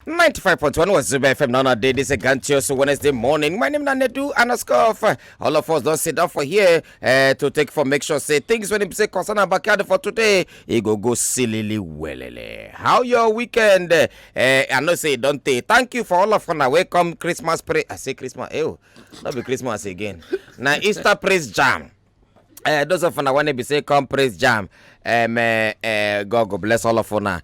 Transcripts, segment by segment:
95.1 was Zuba FM. Now, day this is Gantios Wednesday morning. My name is Nedu and all of us don't sit down for here to take for make sure say things when you say concern about for today. It go silly well. How your weekend? I know say don't take. Thank you for all of us. Welcome Christmas praise. I say Christmas. Ew, not be Christmas again. Now Easter praise jam. Those of you want to say come praise jam. God bless all of you.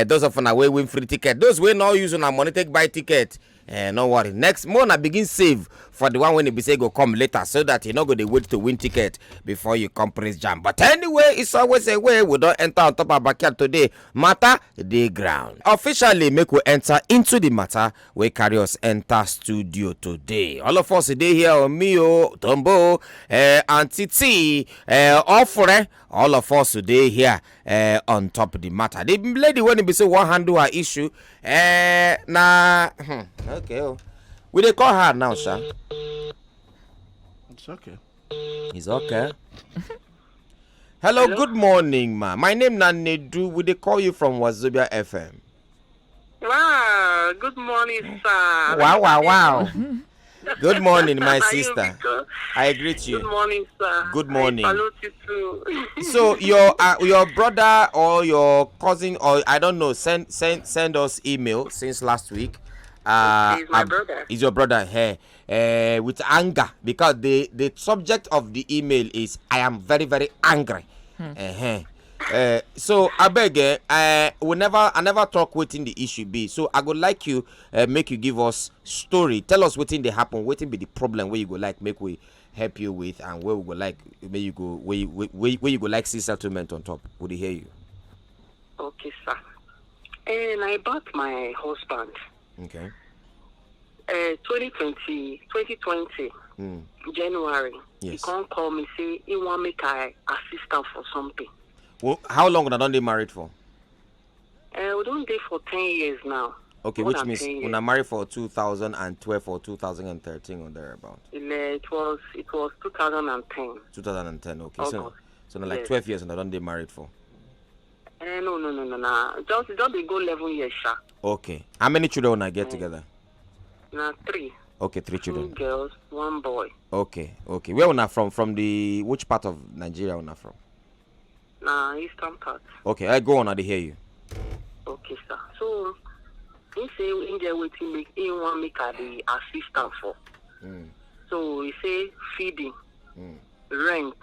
Those of you win free ticket. Those we not using our money take buy ticket. No worry. Next month I begin save for the one when it be say go come later so that you not go to wait to win ticket before you come praise jam. But anyway, it's always a way we don't enter on top of backyard today. Matter the ground. Officially make we enter into the matter. We carry us enter studio today. All of us today here on Mio, Tombo, Auntie T, Offre. All of us today here on top of the matter. The lady when it be say one handle her issue. Okay. We they call her now, sir. It's okay. It's okay. Hello, good morning, ma. My name is Nedu. We they call you from Wazobia FM. Wow, good morning, sir. Wow. Good morning, my sister. I greet you. Good morning, sir. Good morning. I salute you too. So your brother or your cousin or I don't know send us email since last week. He's my brother. Is your brother here? With anger because the subject of the email is I am very very angry. So I beg I never talk within the issue be. So I would like you make you give us story. Tell us within the happen. Waiting be the problem where you go like make we help you with and where we go like where you go where you go like see settlement on top. Would he hear you? Okay, sir. And I bought my husband. Okay. 2020, January. Yes. He can't call me say he want make I assist him for something. Well, how long have they married for? We don't date for 10 years now. Okay, which means when I married for 2012 or 2013 or thereabout. It was 2010. 2010. Okay, August. so now like 12 years and I don't they married for. No. Just they go 11 years, sir. Okay. How many children when I get together? Now 3. Okay, 3 children. 2 girls, 1 boy. Okay. Where una from? From the which part of Nigeria una from? Nah, eastern part. Okay, I go on. I hear you. Okay, sir. So he say in there waiting make he want make her the assistant for. So he say feeding, rent,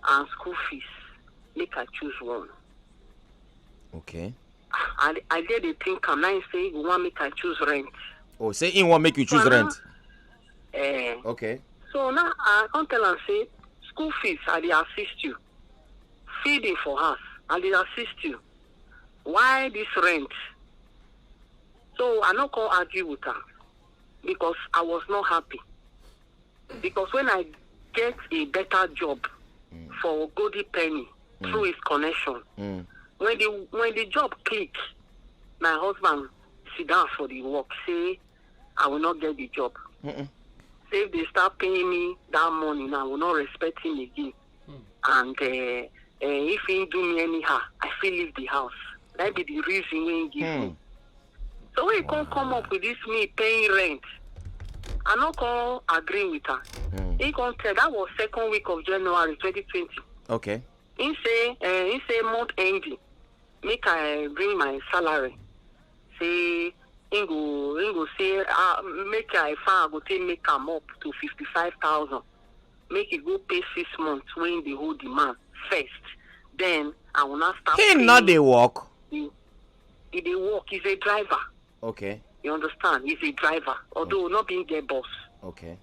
and school fees. Make her choose one. Okay. I did the thing come now say you want make her choose rent. Oh, say in want make you choose rent. Okay. So now I can't tell and say school fees I dey assist you. Feeding for us and they assist you. Why this rent? So I not gonna argue with her because I was not happy. Because when I get a better job for Goldie Penny through his connection, when the job click, my husband sit down for the work, say I will not get the job. Say if they start paying me that money now, I will not respect him again. And if he do me anyhow, I feel leave the house. That be the reason when he give me. So when he can't come up with this me paying rent, I not gonna agree with her. He can't tell that was 2nd week of January 2020. Okay. He say month ending, make I bring my salary. Say he go say make I find I go take make am up to 55,000. Make it go pay 6 months when the whole demand first. Then I will not start. He not they work. He they work. He's a driver. Okay. You understand? He's a driver, although not being their boss. Okay.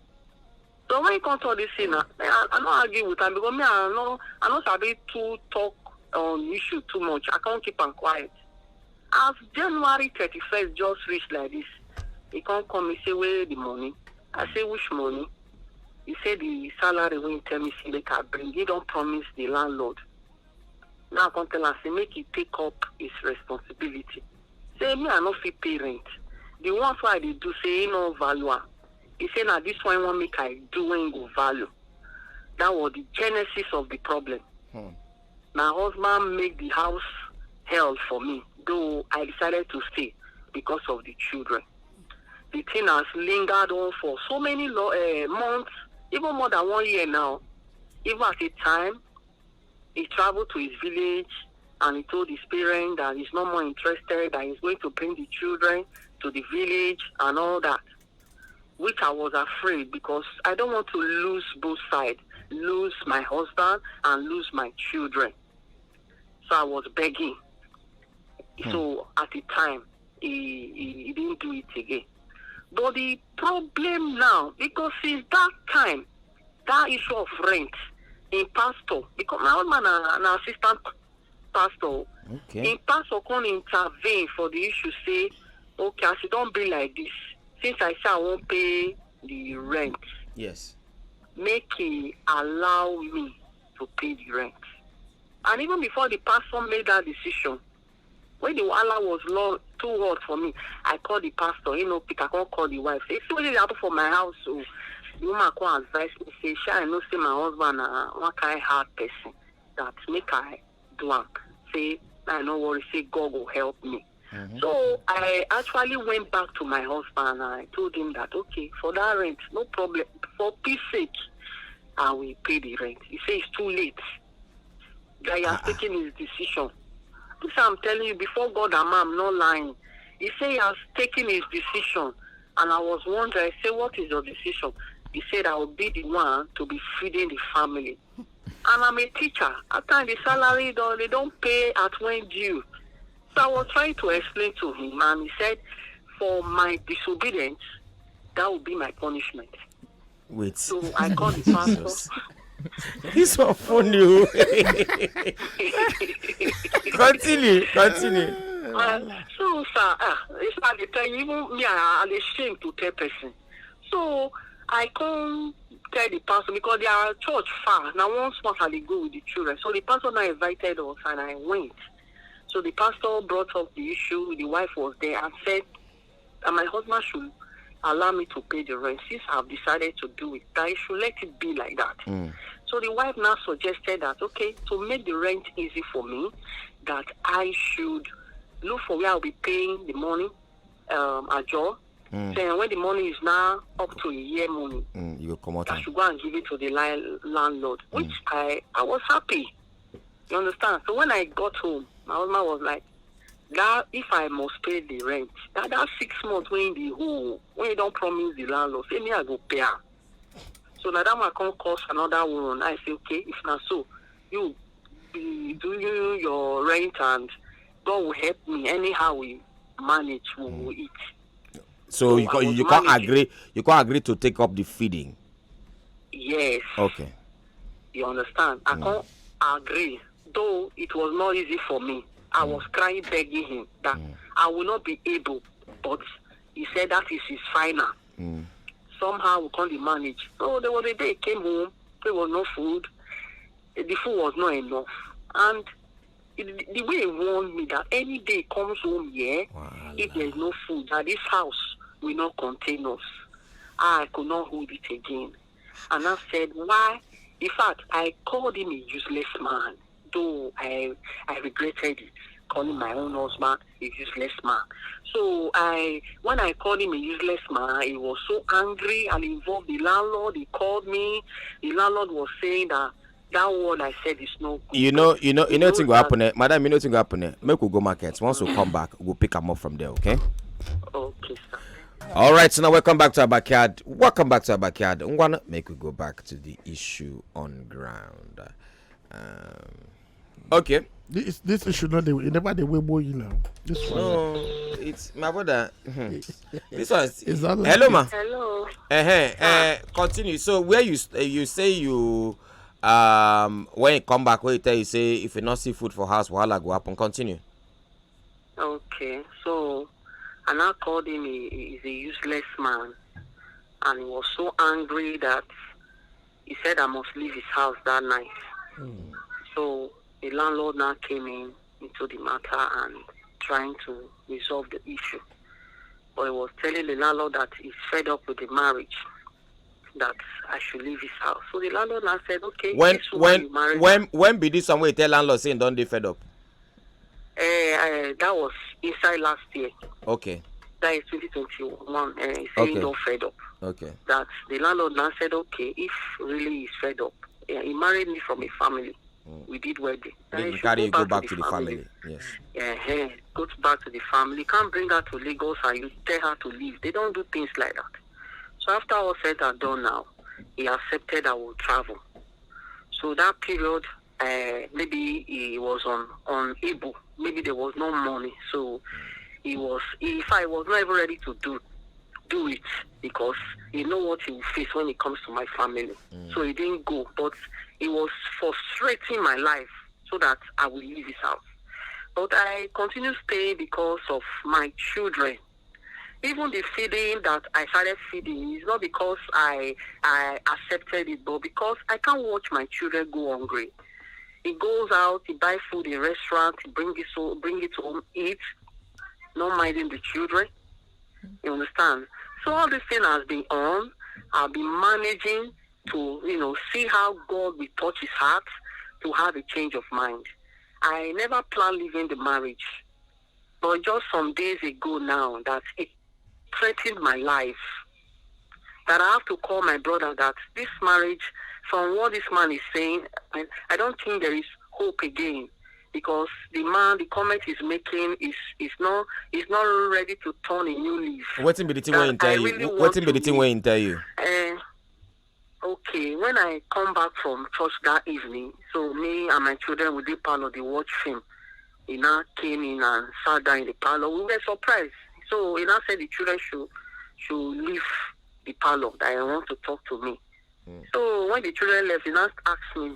So when he comes to this thing, I not argue with him because me I not sabi to talk on issue too much. I can't keep on quiet. As January 31st just reached like this, he can't come and say where the money. I say which money? He said the salary when he tell me say make I bring. He don't promise the landlord. Now I can't tell him say make he take up his responsibility. Say me I not fit pay rent. The ones why they do say he no value. He say now this one want make I do when go value. That was the genesis of the problem. My husband make the house hell for me, though I decided to stay. because of the children. The thing has lingered on for so many months, even more than 1 year now. Even at a time, he traveled to his village and he told his parents that he's no more interested, that he's going to bring the children to the village and all that. Which I was afraid, because I don't want to lose both sides, lose my husband and lose my children. So I was begging. So at the time, he didn't do it again. But the problem now, because since that time, that issue of rent in pastor, because my husband an assistant pastor, in pastor can intervene for the issue, say, okay, as it don't be like this, since I say I won't pay the rent, yes, make he allow me to pay the rent. And even before the pastor made that decision, when the wahala was too hard for me, I called the pastor, I can't call the wife. Say, see what happened for my house. So the woman can advise me, say, I know say my husband one kind of hard person that make I do am. Say, I no worry, say God will help me. So I actually went back to my husband and I told him that, okay, for that rent, no problem. For peace sake, I will pay the rent. He said it's too late. Guy has taken his decision. This I'm telling you, before God and man, I'm not lying. He said he has taken his decision. And I was wondering, I said, what is your decision? He said, I will be the one to be feeding the family. And I'm a teacher. At times the salary, they don't pay at when due. So I was trying to explain to him, and he said, for my disobedience, that will be my punishment. Wait. So I called the pastor. This one funny. Continue. So, sir, it's at the time, even me, I'm ashamed to tell person. So I can't tell the pastor because they are church far. Now, once I go with the children. So the pastor now invited us, and I went. So the pastor brought up the issue. The wife was there and said, and my husband should allow me to pay the rent. Since I've decided to do it, that I should let it be like that. So the wife now suggested that, okay, to make the rent easy for me, that I should look for where I'll be paying the money, a job. Then when the money is now up to a year money, you commot. I should go and give it to the landlord, which I was happy. You understand? So when I got home, my husband was like, that if I must pay the rent, that 6 months when you don't promise the landlord, say me I go pay. So now that one can cost another one. I say, okay, if not so, you do your rent and God will help me. Anyhow we manage, we will eat. So you can't agree. You can't agree to take up the feeding. Yes. Okay. You understand? I can't agree. Though it was not easy for me. I was crying, begging him that I will not be able. But he said that is his final. Somehow we can't manage. So there was a day he came home. There was no food. The food was not enough. And the way he warned me that any day he comes home here, if there is no food, that this house will not contain us. I could not hold it again. And I said, why? In fact, I called him a useless man. Though I regretted it, calling my own husband a useless man. So when I called him a useless man, he was so angry and involved the landlord. He called me. The landlord was saying that word I said is no good. You know what's going to happen, madam. You know what's going to happen. Make we go market. Once we come back, we'll pick them up from there. Okay. Okay, sir. All right. So now welcome back to our backyard. I'm gonna make we go back to the issue on ground. Okay. This issue not the never the way boy, you know. This one. No, it's my brother. This one is that like hello, ma. Hello. Continue. So where you say you when you come back, where you tell you say if you not see food for house, wahala go happen. Continue. Okay. So I now called him he's a useless man, and he was so angry that he said I must leave his house that night. So the landlord now came into the matter and trying to resolve the issue. But he was telling the landlord that he's fed up with the marriage, that I should leave his house. So the landlord now said, okay, when be this somewhere tell landlord saying don't they fed up? That was inside last year. Okay. That is 2021. Saying Okay. not fed up. Okay. That the landlord now said, okay, if really he's fed up, he married me from a family. We did wedding. Then He you should go back to the family. Yes. Go back to the family. You can't bring her to Lagos and you tell her to leave. They don't do things like that. So after all said and done now, he accepted I will travel. So that period, maybe he was unable. Maybe there was no money. So he was not even ready to do it because he know what he will face when it comes to my family. So he didn't go. But it was frustrating my life so that I will leave his house. But I continue staying because of my children. Even the feeding that I started feeding is not because I accepted it, but because I can't watch my children go hungry. He goes out, he buys food in restaurant, he bring it home, eat, not minding the children. You understand? So all this thing has been on. I've been managing to, see how God will touch his heart to have a change of mind. I never planned leaving the marriage. But just some days ago now that it threatened my life. That I have to call my brother that this marriage, from what this man is saying, I don't think there is hope again. Because the comment he's making is not ready to turn a new leaf. What's in the thing when tell you? What's in the thing when tell you? Okay, when I come back from church that evening, so me and my children we did parlor, they watch film. He now came in and sat down in the parlor. We were surprised. So he now said the children should leave the parlor, that I want to talk to me. So when the children left, he now asked me,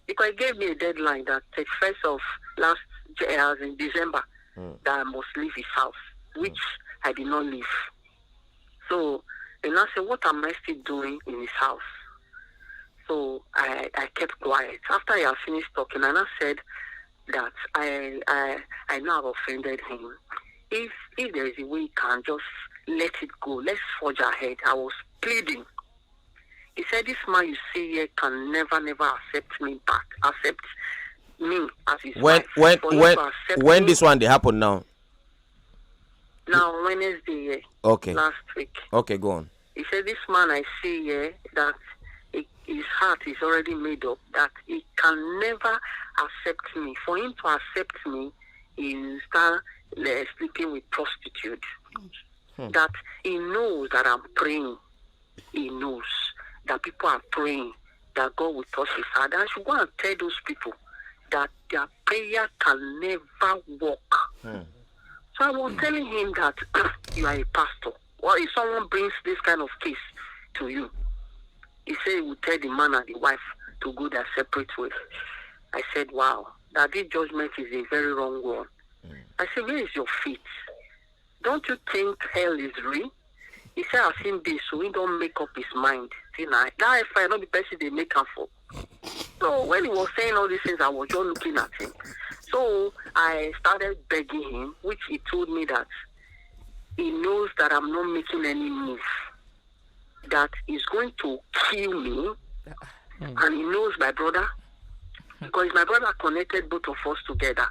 because he gave me a deadline that 31st of last year, in December, that I must leave his house, which I did not leave. So he now said, what am I still doing in his house? So I kept quiet. After I had finished talking, and I said that I know I've offended him. If there is a way he can just let it go, let's forge ahead. I was pleading. He said, this man you see here can never accept me as his wife. When this one they happen now? Now, Wednesday, okay. Last week. Okay, go on. He said, this man I see here, that his heart is already made up, that he can never accept me. For him to accept me, he will start sleeping with prostitute. That he knows that I'm praying. He knows that people are praying that God will touch his heart. I should go and tell those people that their prayer can never work. So I was telling him that you are a pastor. What if someone brings this kind of case to you? He said he would tell the man and the wife to go their separate ways. I said, wow, that this judgment is a very wrong one. I said, where is your faith? Don't you think hell is real? He said, I've seen this, so he don't make up his mind. That if I know the person they make him for. So when he was saying all these things, I was just looking at him. So I started begging him, which he told me that he knows that I'm not making any move. That he's going to kill me. And he knows my brother. Because my brother connected both of us together.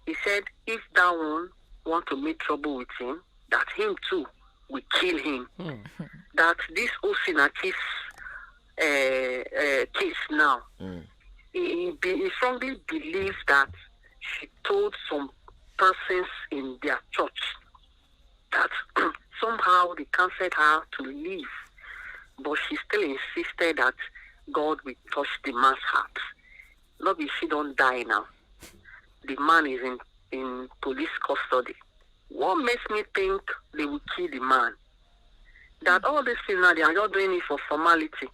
He said, if that one want to make trouble with him, that him too will kill him. That this Osinachi's case now, he strongly believes that she told some persons in their church that somehow they counseled her to leave. But she still insisted that God will touch the man's heart. Not if she don't die now. The man is in police custody. What makes me think they will kill the man? That all these things now, they are not doing it for formality.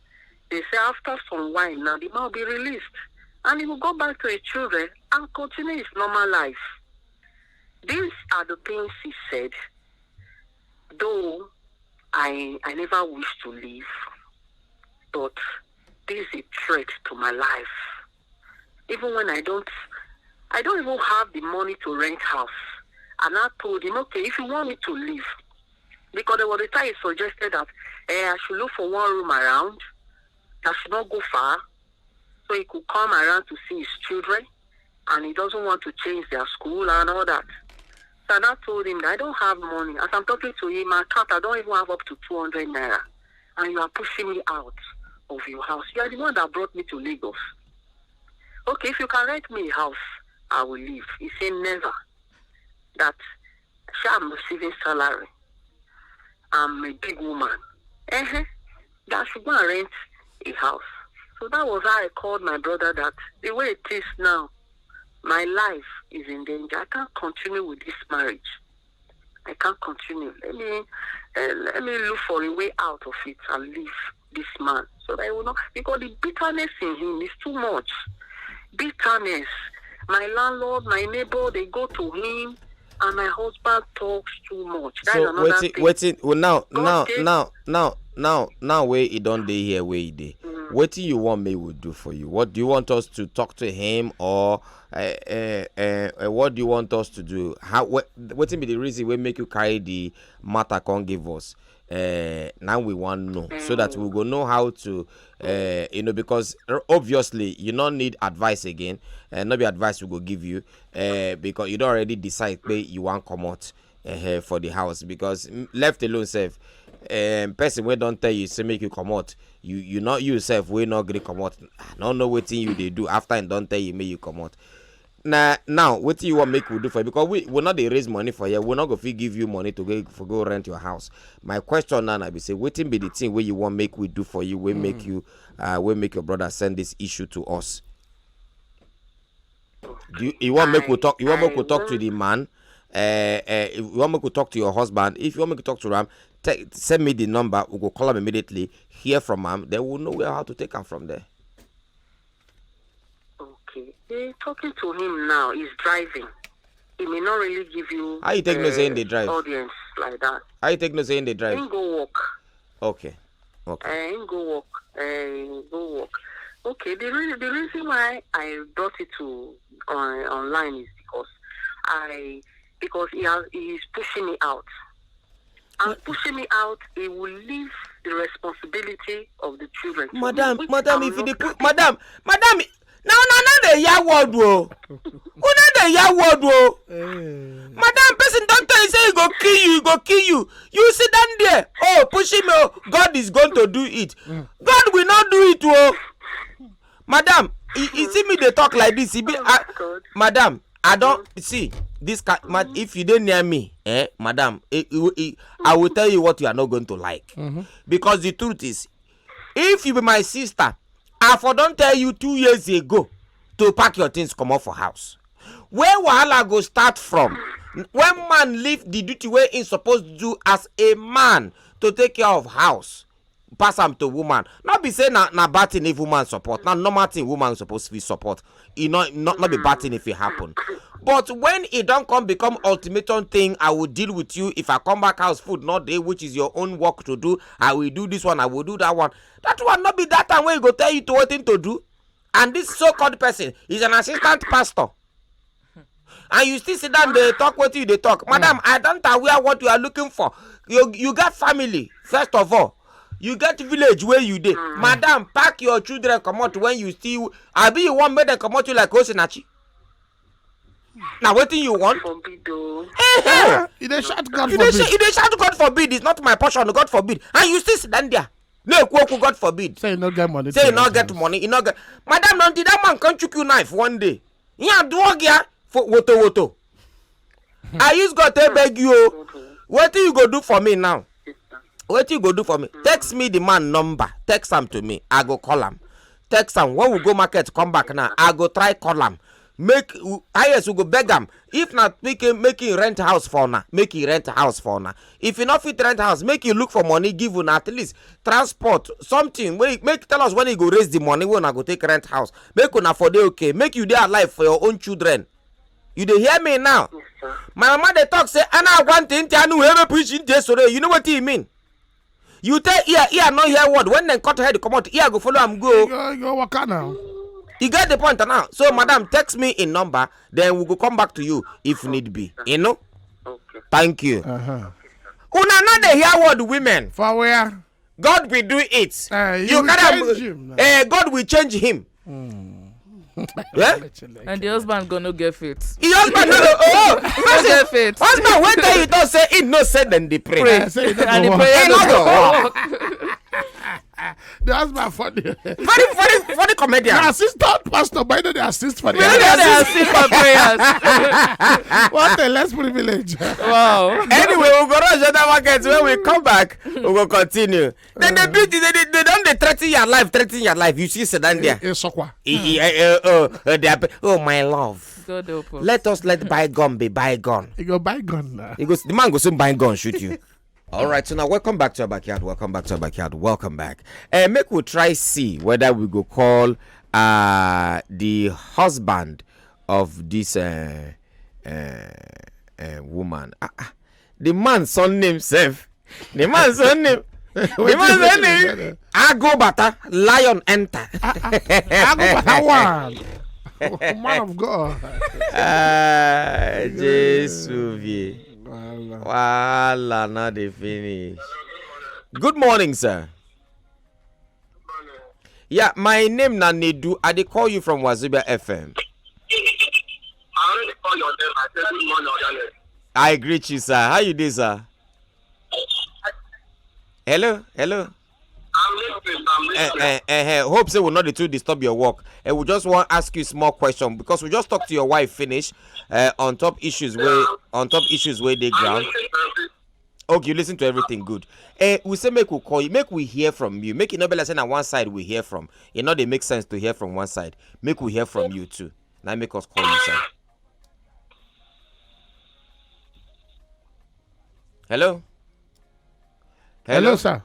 They say after some while now, the man will be released. And he will go back to his children and continue his normal life. These are the things he said. Though I never wish to leave, but this is a threat to my life. Even when I don't even have the money to rent house. And I told him, okay, if you want me to leave, because there was a time he suggested that I should look for one room around, that should not go far, so he could come around to see his children, and he doesn't want to change their school and all that. So Mr. Dad told him that I don't have money. As I'm talking to him, my account, I don't even have up to 200 naira. And you are pushing me out of your house. You are the one that brought me to Lagos. Okay, if you can rent me a house, I will leave. He said never. That I'm receiving salary. I'm a big woman. That I should go and rent a house. So that was how I called my brother that the way it is now, my life is in danger. I can't continue with this marriage. I can't continue. Let me look for a way out of it and leave this man. So that I will not, because the bitterness in him is too much. Bitterness. My landlord, my neighbor, they go to him, and my husband talks too much. That so waiting. Well, now, where he don't day here, where he day. What do you want me to do for you? What do you want us to talk to him, or what do you want us to do? What be the reason we make you carry the matter? Can't give us. Now we want to know so that we will know how to, because obviously you don't need advice again. Not be advice we will give you, because you don't already decide where you want commot for the house. Because left alone, self, person we don't tell you say make you commot. You not yourself we not agree commot. I don't know what thing you they do after and don't tell you make you commot. Now what do you want make we do for you? Because we not they raise money for you. We're not gonna give you money to go rent your house. My question now be say what be the thing where you want make we do for you? We make you we make your brother send this issue to us. You want make we talk? You want make we talk to the man? You want make we talk to your husband? If you want me to talk to him, send me the number. We'll go call him immediately. Hear from him. Then we'll know how to take him from there. Okay. Talking to him now is driving. He may not really give you. How you take no saying they drive? Audience like that. How you take no saying they drive? He go walk. Okay. He go walk. Go walk. Okay. The reason why I brought it to online is because he is pushing me out. And pushing me out, he will leave the responsibility of the children. Madam, if you put madam, no, the ya word wo. Una the ya word wo. Madam, person don't tell you say he go kill you. You sit down there. Oh, push him. Oh, God is going to do it. God will not do it. Oh, madam, you see me they talk like this. Madam, I don't see this. If you didn't near me, madam, I will tell you what you are not going to like. Because the truth is, if you be my sister, I for don't tell you 2 years ago to pack your things, come off for house. Where wahala go start from? When man leave the duty where he's supposed to do as a man to take care of house, pass am to woman. Not be say na bad thing if woman support. Na normal thing woman supposed to be support. It not be bad thing if it happen. But when it don't come become ultimatum thing, I will deal with you. If I come back house food not there, which is your own work to do, I will do this one, I will do that one. That one not be that time when you go tell you to what thing to do. And this so-called person is an assistant pastor. And you still sit down they talk what you they talk. Madam, I don't aware what you are looking for. You got family, first of all. You get village where you did. Madam, pack your children come out when you still. I be you want me to come out you like Osinachi. Now what do you want? You dey shout God forbid. You dey shout God forbid. It's not my portion. God forbid. And you still sit down there. No, God forbid. Say you not get money. Say you not get money. You not get. Madam, don't that man can't choke you knife one day. Yeah, dog ya for woto. I use God to beg you. What do you go do for me now? What you go do for me? Text me the man number. Text him to me. I go call him. Text him. When we go market, come back now. I go try call him. Make yes, we go beg him. If not, make him rent house for now. Make him rent house for now. If you not fit rent house, make you look for money. Give you at least transport something. Make tell us when you go raise the money. When I go take rent house. Make una for day okay. Make you there alive for your own children. You dey hear me now? Yes, my mama they talk say, "Anna want thing to whoever preaching this today." You know what he mean? You tell ear no hear word. When they cut head come out, ear go follow am go. Go walk now. You get the point now. So, madam, text me in number. Then we will come back to you if need be. You know? Okay. Thank you. Una not the hear word women. For where? God will do it. You can change him. God will change him. Yeah? And the husband gonna get fit. The husband no Get fit. husband wait till you don't say it no say then they pray. Pray. And the prayer no go work. The husband funny. Funny comedian. The assistant pastor, by the assist for the We don't assist for prayers. What a less privilege. Wow. Anyway, we'll go rush other markets. When we come back, we will continue. Then the beauty, they don't threaten your life. You see, sit down there. Oh, my love. God help us. Let us let bygone be bygone. You go buy gun now. He goes, the man goes soon buy gun, shoot you. All right, so now welcome back to our backyard. Welcome back. Make we try see whether we go call the husband of this woman. The man's son name self. The man's son name. Ago bata lion enter. I go one. Man of God. Jesus. Wala now they finish. Good morning, sir. Good morning. Yeah, my name na Nedu. I dey call you from Wazobia FM. I already called your name. I said good morning, Oga Nedu. I greet you, sir. How you doing, sir? Hello. I'm listening. Hope say we'll not the two disturb your work. And we just want to ask you a small question because we just talked to your wife finish on top issues where they ground. Okay, you listen to everything good. We say make we call you, make we hear from you. Make it not be like saying on one side we hear from. You know they make sense to hear from one side. Make we hear from you too. Now make us call you, sir. Hello, sir.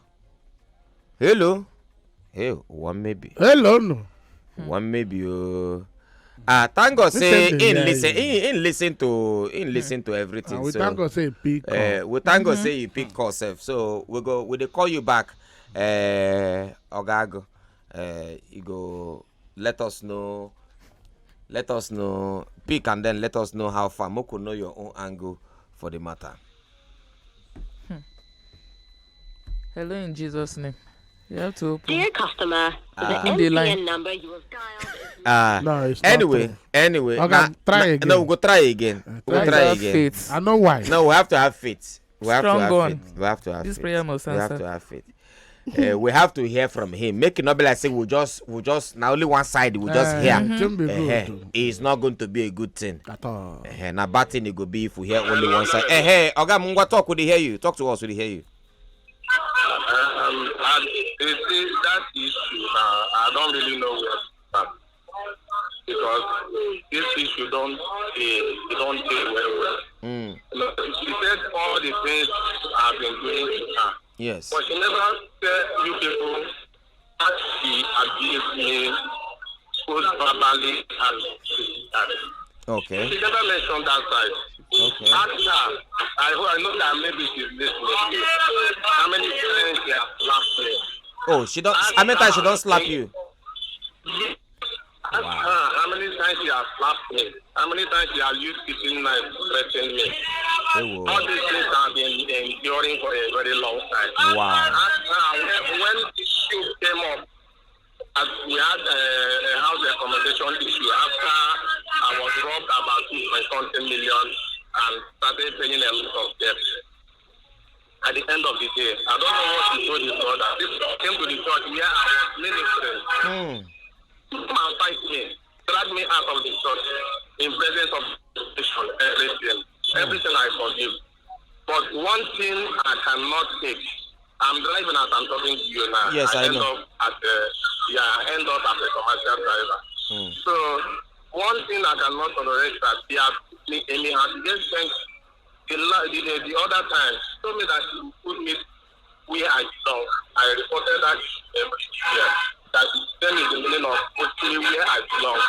Hello. Hey, one maybe. Hello, no. One maybe. Thank God say listen to everything. We so, thank God say pick. We thank God say you pick yourself. So we dey call you back. Ogago. You go let us know. Pick and then let us know how far. Moko know your own angle for the matter. Hello in Jesus' name. You have to open. Dear customer, the MTN number you have dialed is No, it's not Anyway. Okay, try again. No, we'll try again. Faith. I know why. No, we have to have faith. We have Strong to have one. faith. We have to have This faith. prayer must We have answer. to have faith. We have to hear from him. Make it not be like say we'll just now only one side we just hear. Don't be good. It's not going to be a good thing. At all. Now bad thing it go be if we hear only one side. Oga Mungwa talk, would he hear you? Talk to us, would he hear you? That issue now, I don't really know where to start. Because this issue don't take well. She said all the things I've been doing to her. Yes. But she never said you people that she abused me both verbally and physically. Okay. She never mentioned that side. Okay. Ask her. I know that maybe she's listening. How many times she has slapped me? Oh, she don't. I mean, she don't slap you. Ask her how many times she has slapped me. How many times she has used kitchen knife to threaten me. All these things have been enduring for a very long time. Wow. Ask her when the issue came up. As we had a house accommodation issue after I was robbed about 2.something million and started paying a lot of debt. At the end of the day, I don't know what she told his brother. This came to the church where I was ministering. Come and fight me, drag me out of the church in presence of everything I forgive. But one thing I cannot take. I'm driving as I'm talking to you now. Yes, I know. I end up as a commercial driver. So one thing I cannot tolerate that he has put me anyhow. He just sent the other time told me that he would put me where I belong. I reported that every year. That then is the meaning of put me where I belong.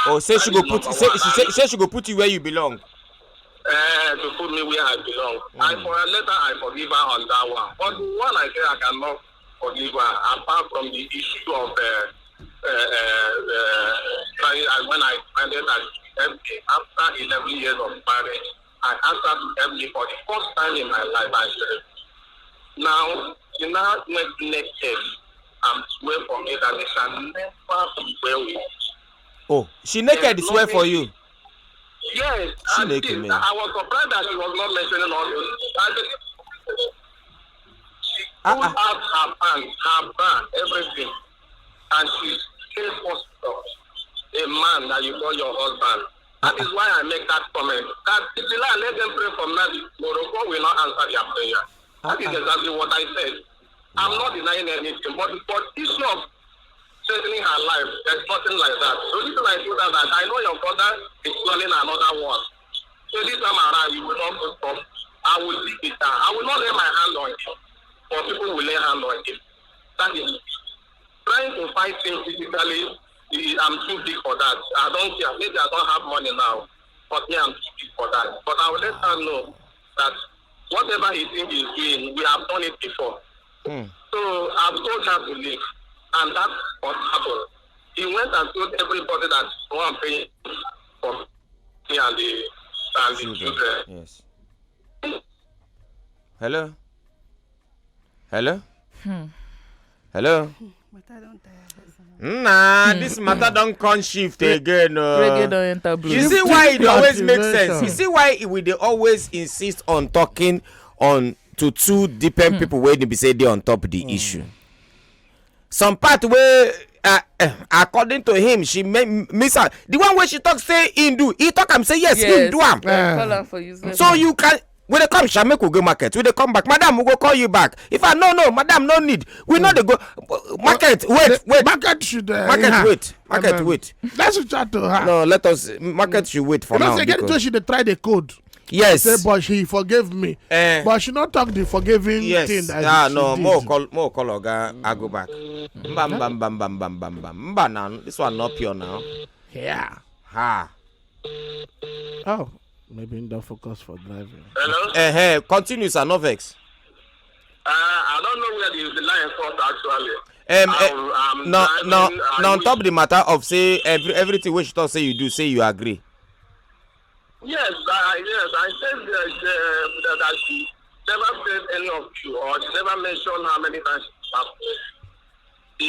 Oh, say she go put. Say she go put you where you belong. To put me where I belong. I forgive her on that one. But one I say I cannot forgive her, apart from the issue of when I find it that after 11 years of marriage, I asked her to help me for the first time in my life. I said, now, she now next naked and swear for me that they shall never be where we are. Oh, she naked swear for you. Yes, She naked me. I was surprised that she was not mentioning all this. She pulled out her pants, her bra, everything, and she came hospital. A man that you call your husband. That is why I make that comment. That if you let them pray from that, Morocco will not answer their prayer. That is exactly what I said. I'm not denying anything, but for issue of strengthening her life, there's nothing like that. So this is I told her that I know your father is planning another one. So this time around, you will not stop. I will dig it down. I will not lay my hand on it. But people will lay hand on it. That is trying to fight him physically. I'm too big for that. I don't care. Maybe I don't have money now. But me, I'm too big for that. But I will let her know that whatever he thinks he's doing, we have done it before. So I've told her to leave. And that's what happened. He went and told everybody that I'm paying for me and the children. Yes. Hello? Hello? Hello? Nah, this matter don't come shift again. You see why it always makes sense? You see why we they always insist on talking on to two different people where they be say they on top of the issue. Some part where according to him she miss out. The one where she talk say he do. He talk and say yes, he do am. So you can when they come, shall make we go market. When they come back, madam, we go call you back. If I no, madam, no need. We know they go market. Wait. Market should Market wait. Let's chat to her. No, let us. Market should wait for now. Don't get into she they try the code. Yes. Say, but she forgave me. But she not talk the forgiving thing. That no, she more did. call Oga. I go back. Bam. Now this one not pure now. Yeah. Ha. Oh, maybe don't focus for driving. Hello? Continue, sir. No vex. I don't know where the line crossed actually. Now on top of the matter of say everything which you talk say you do, say you agree. Yes, I said that she never said any of you, or she never mentioned how many times she slapped me.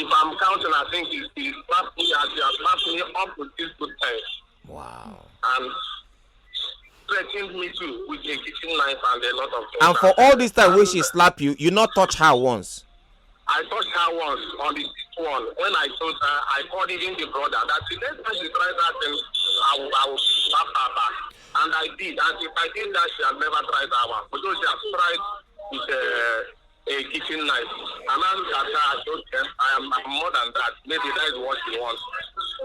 If I'm counting, I think she slapped me, and she has slapped me up to this good time. Wow. And threatened me too with a kitchen knife and a lot of things. And for all this time when she slap you, you not touch her once. I touched her once on the one. When I told her, I called even the brother that the next time she tries that thing, I will slap her back. And I did. And if I did that, she has never tried that one. Because she has tried with a kitchen knife. And I look at her, I told them, I'm more than that. Maybe that is what she wants.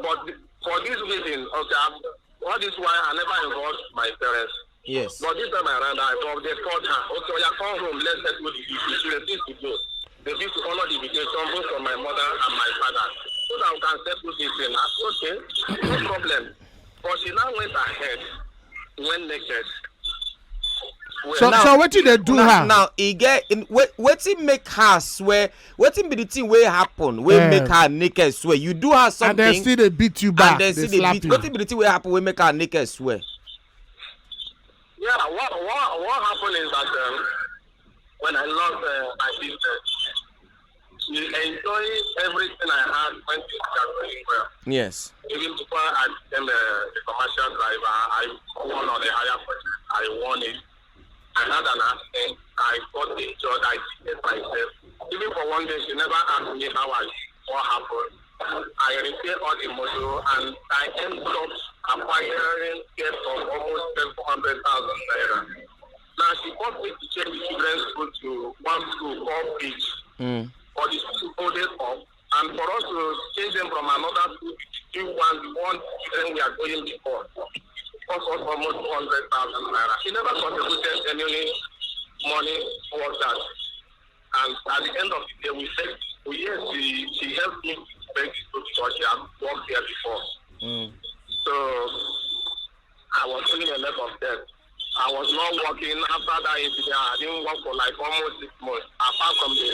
But for this reason, okay, all this while I never involved my parents. Yes. But this time around, they called her. Okay, you come home, let's settle the issue. She refused to go. They used to honor the invitation both from my mother and my father. So that we can settle this thing. I said, okay, no problem. But she now went ahead, went naked. So what did they do her? Now he get what make her swear? What be the thing where happen? Where make her naked swear? You do her something, and then still they beat you back. And then still they beat. What be the thing where happen? Where make her naked swear? Yeah, what happened is that when I lost my business, she enjoyed everything I had when things were going well. Yes. Even before I became a commercial driver, I won on a higher project. I won it. I had an accident. I got the job. I did it myself. Even for one day, she never asked me what happened. I repaired all the motor and I ended up acquiring debt of almost 700,000 naira. Now she bought me to change the children's school to one school called Beach. For the school to hold it up, and for us to change them from another school to one children we are going before. Cost us almost 200,000 naira. She never contributed any money towards that. And at the end of the day, she helped me to make it because she had worked there before. So I was feeling a lot of debt. I was not working. After that incident, I didn't work for like almost 6 months. Apart from the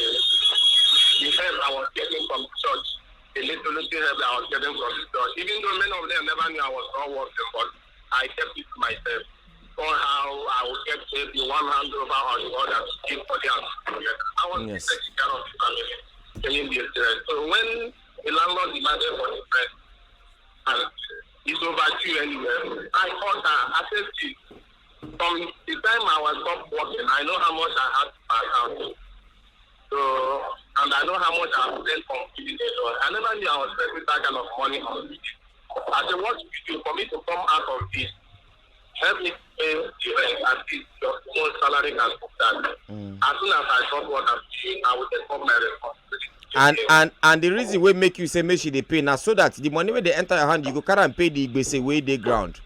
help I was getting from the church, the little help I was getting from the church. Even though many of them never knew I was not working, but I kept it to myself. Somehow I would get maybe one hand over or the other to keep for the house. I was taking care of the family. So when the landlord demanded for the rent, and I know how much I've spent on feeding alone. I never knew I was spending that kind of money on feeding. I said, what you do for me to come out of this? Help me pay the rent at least your own salary can put that. As soon as I got what I'm doing, I will take up my responsibility. And the reason we make you say make she dey pay now so that the money when they enter your hand, you go carry and pay the gbese way they ground.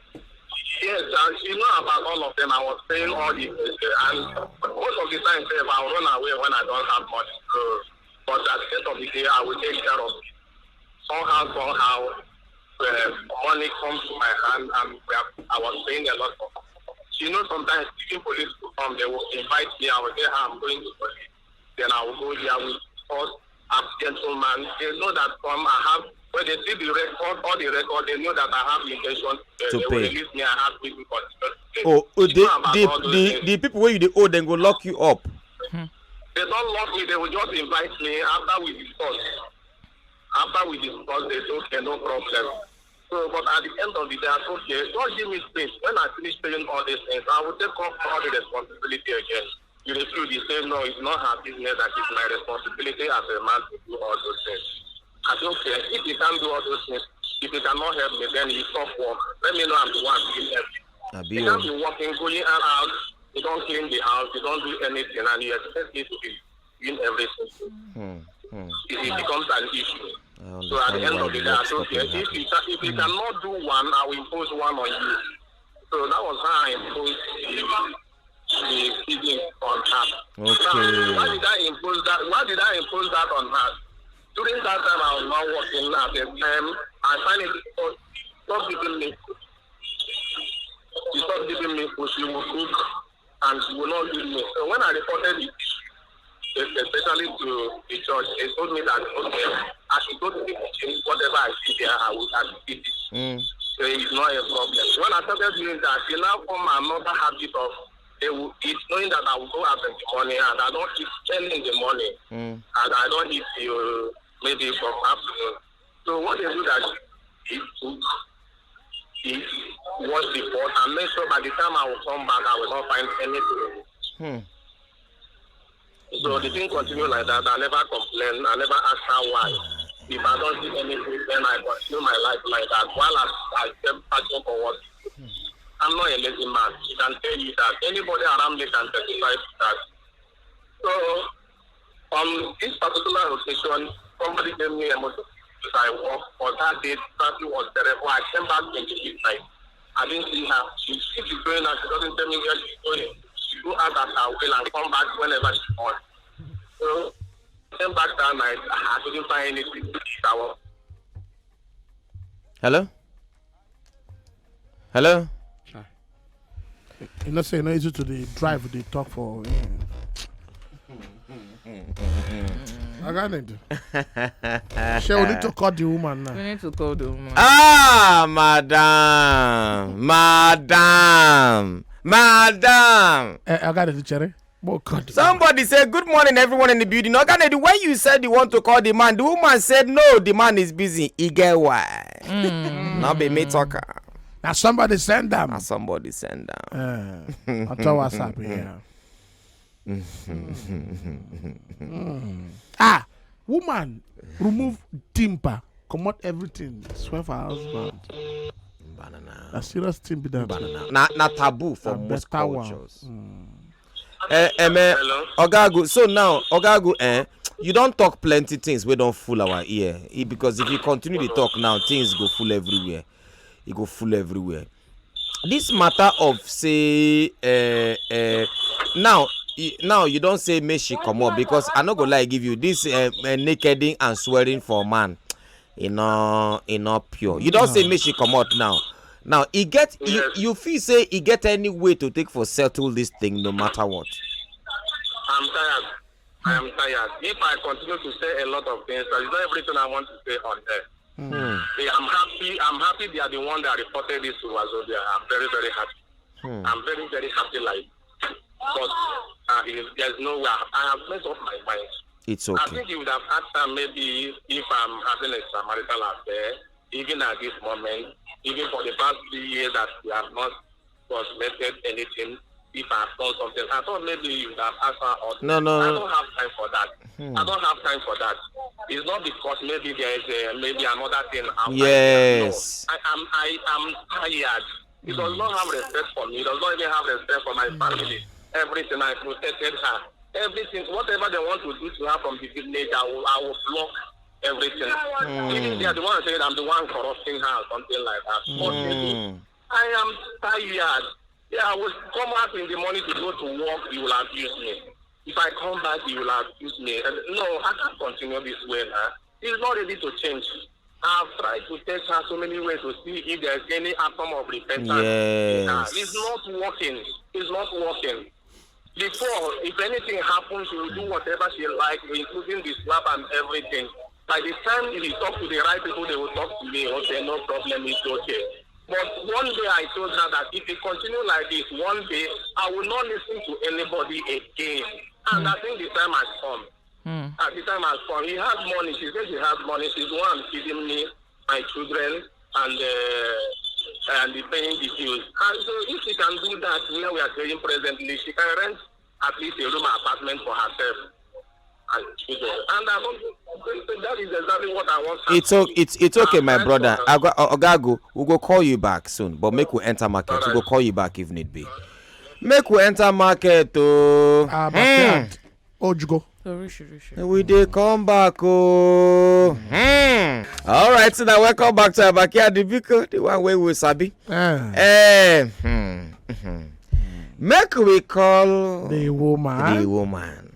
Yes, and you know about all of them. I was paying all the and most of the time, if I run away when I don't have money. So, but at the end of the day, I will take care of it. Somehow, money comes to my hand, and I was paying a lot of. You know, sometimes even police will come, they will invite me. I will say, I'm going to police. Then I will go there with us as gentlemen. They know that I have. When they see the record, all the record, they know that I have the intention to they pay. Will release me. I have people The people where you owe them go lock you up. They don't lock me. They will just invite me after we discuss. After we discuss, they say, okay, no problem. So, but at the end of the day, I said, okay, just give me space. When I finish paying all these things, I will take up all the responsibility again. You refuse. You say, no, it's not her business. That is my responsibility as a man to do all those things. I said, okay, if you can't do all those things, if you cannot help me, then you stop work. Let me know I'm the one doing everything. You can't be working, going out, you don't clean the house, you don't do anything, and you expect me to be doing everything. It becomes an issue. So at the end of the day, I said, okay, if you cannot do one, I will impose one on you. So that was how I imposed the feeding on her. Okay. Now, why did I impose that? Why did I impose that on her? During that time, I was not working at the time. I find it stop giving me food. She stopped giving me food. She will cook and she will not give me. So when I reported it, especially to the church, they told me that, okay, I should go to the kitchen, whatever I see there, I will eat it. So it's not a problem. When I started doing that, they now form another habit of they will eat, knowing that I will go out in the morning and I don't eat early in the morning. And I don't eat till maybe from afternoon. So what they do that eat food, eat, wash the pot, and make sure by the time I will come back, I will not find anything. So the thing continued like that. I never complained. I never asked her why. If I don't see anything, then I continue my life like that. While I kept patching for what. I'm not a lazy man. I can tell you that. Anybody around me can testify to that. So, on this particular occasion, somebody gave me a motor I work for that day. Traffic was terrible. I came back in the midnight. I didn't see her. She's going out. She doesn't tell me where she's going. She go out at her will and come back whenever she wants. So, I came back that night. I couldn't find anything to eat. Hello? Hello? You know, say no easy to the drive, they talk for. Oga Nedu. She will need to call the woman now. We need to call the woman. Ah, madam. Oga Nedu, Cherry. Somebody said, good morning, everyone in the building. Oga Nedu, when you said you want to call the man, the woman said, no, the man is busy. He get why. Not be me talker. Now somebody send them. On I'll tell WhatsApp here. Woman, remove timber, commot everything, swear for her husband. Banana. A serious thing be done. Not taboo for most cultures. Hello? Ogago, so now, Ogago, you don't talk plenty things, we don't fool our ear. Because if you continue to talk now, things go full everywhere. It go full everywhere. This matter of say now you don't say may she come up because I not gonna lie give you this nakeding and swearing for man not pure. You don't say may she come out now. Now he get you feel say he get any way to take for settle this thing no matter what. I'm tired. I am tired. If I continue to say a lot of things, there is not everything I want to say on there. I'm happy they are the one that reported this to Wazobia. I'm very, very happy. I'm very, very happy like but there's no way I have made up my mind. It's okay. I think you would have asked her maybe if I'm having a marital affair, even at this moment, even for the past 3 years that we have not consummated anything, if I have done something. I thought maybe you would have asked her. No. I don't have time for that. I don't have time for that. It's not because maybe there is maybe another thing outside. Yes. No, I am tired. He does not have respect for me. He does not even have respect for my family. Everything I protected her. Everything, whatever they want to do to her from the village, I will block everything. Even they are the one saying I'm the one corrupting her or something like that. But I am tired. Yeah, I will come out in the morning to go to work, you will abuse me. If I come back, you will abuse me. And no, I can't continue this way now. He's not ready to change. I've tried to test her so many ways to see if there's any atom of repentance. Yes. It's not working. It's not working. Before, if anything happens, she will do whatever she likes, including the slap and everything. By the time if you talk to the right people, they will talk to me. Okay, no problem, it's okay. But one day I told her that if you continue like this, one day I will not listen to anybody again. And I think the time has come. At the time has come. He has money. She says he has money. She's the one feeding me, my children, and the paying the bills. And so if she can do that where we are staying presently, she can rent at least a room apartment for herself. And I don't think that is exactly what I want. It's okay, my brother. Ogago, we'll go call you back soon, but make we enter market. Right. We'll go call you back if need be. Make we enter market to Ojugo. We did come back. All right, so now welcome back to our backyard, the one where we sabi. Make we call the woman.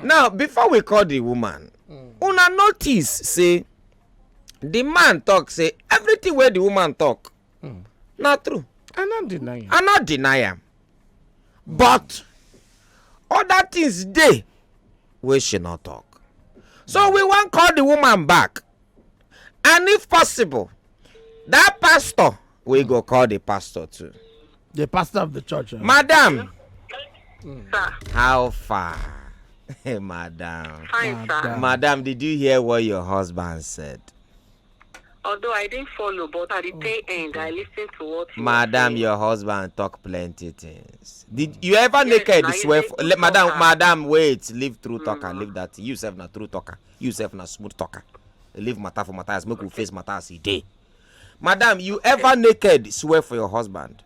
Now, before we call the woman, una notice say the man talk say everything where the woman talk, not true. I not deny am. But other things they we should not talk. So we want call the woman back, and if possible, that pastor we go call the pastor too. The pastor of the church. Madam, Sir. How far? Madam. Fine, sir. Madam, did you hear what your husband said? Although I didn't follow, but at the tail end, I listened to what he Madam, was your husband talk plenty things. Did you ever naked swear? Madam, talker. Wait. Leave through talker. Leave that. You self na true talker. You self na smooth talker. Leave matter for matters. Make we face matters a day. Madam, you ever naked swear for your husband?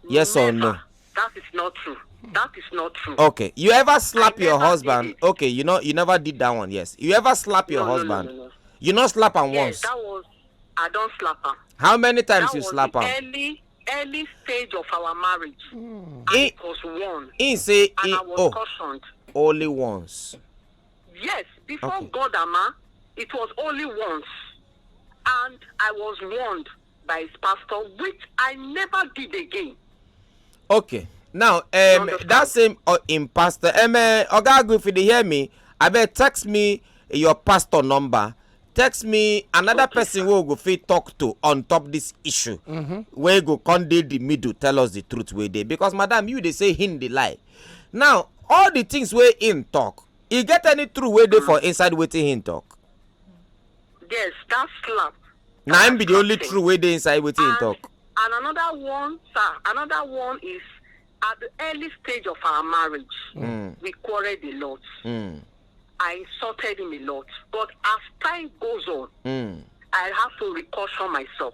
Yes or no? That is not true. That is not true. Okay. You ever slap your husband? Okay, you never did that one. Yes. You ever slap your husband? No. You not slap him Yes, once. that was. I don't slap her. How many times That you was slap the him? early stage of our marriage. And it was one. He say And I was cautioned. only once. Yes, before Okay. God, Ama, it was only once. And I was warned by his pastor, which I never did again. Okay. Now, that same in pastor, Ogago, if you hear me, I bet text me your pastor number. Text me another person who go fit talk to on top this issue. Where go conde the middle, tell us the truth where they, because madam, you they say him the lie. Now, all the things where in talk, you get any true way they for inside waiting him talk? Yes, that slap. Now him be the only true way they inside waiting him talk. And another one, sir, another one is at the early stage of our marriage, we quarreled a lot. I insulted him a lot. But as time goes on, I have to recaution myself.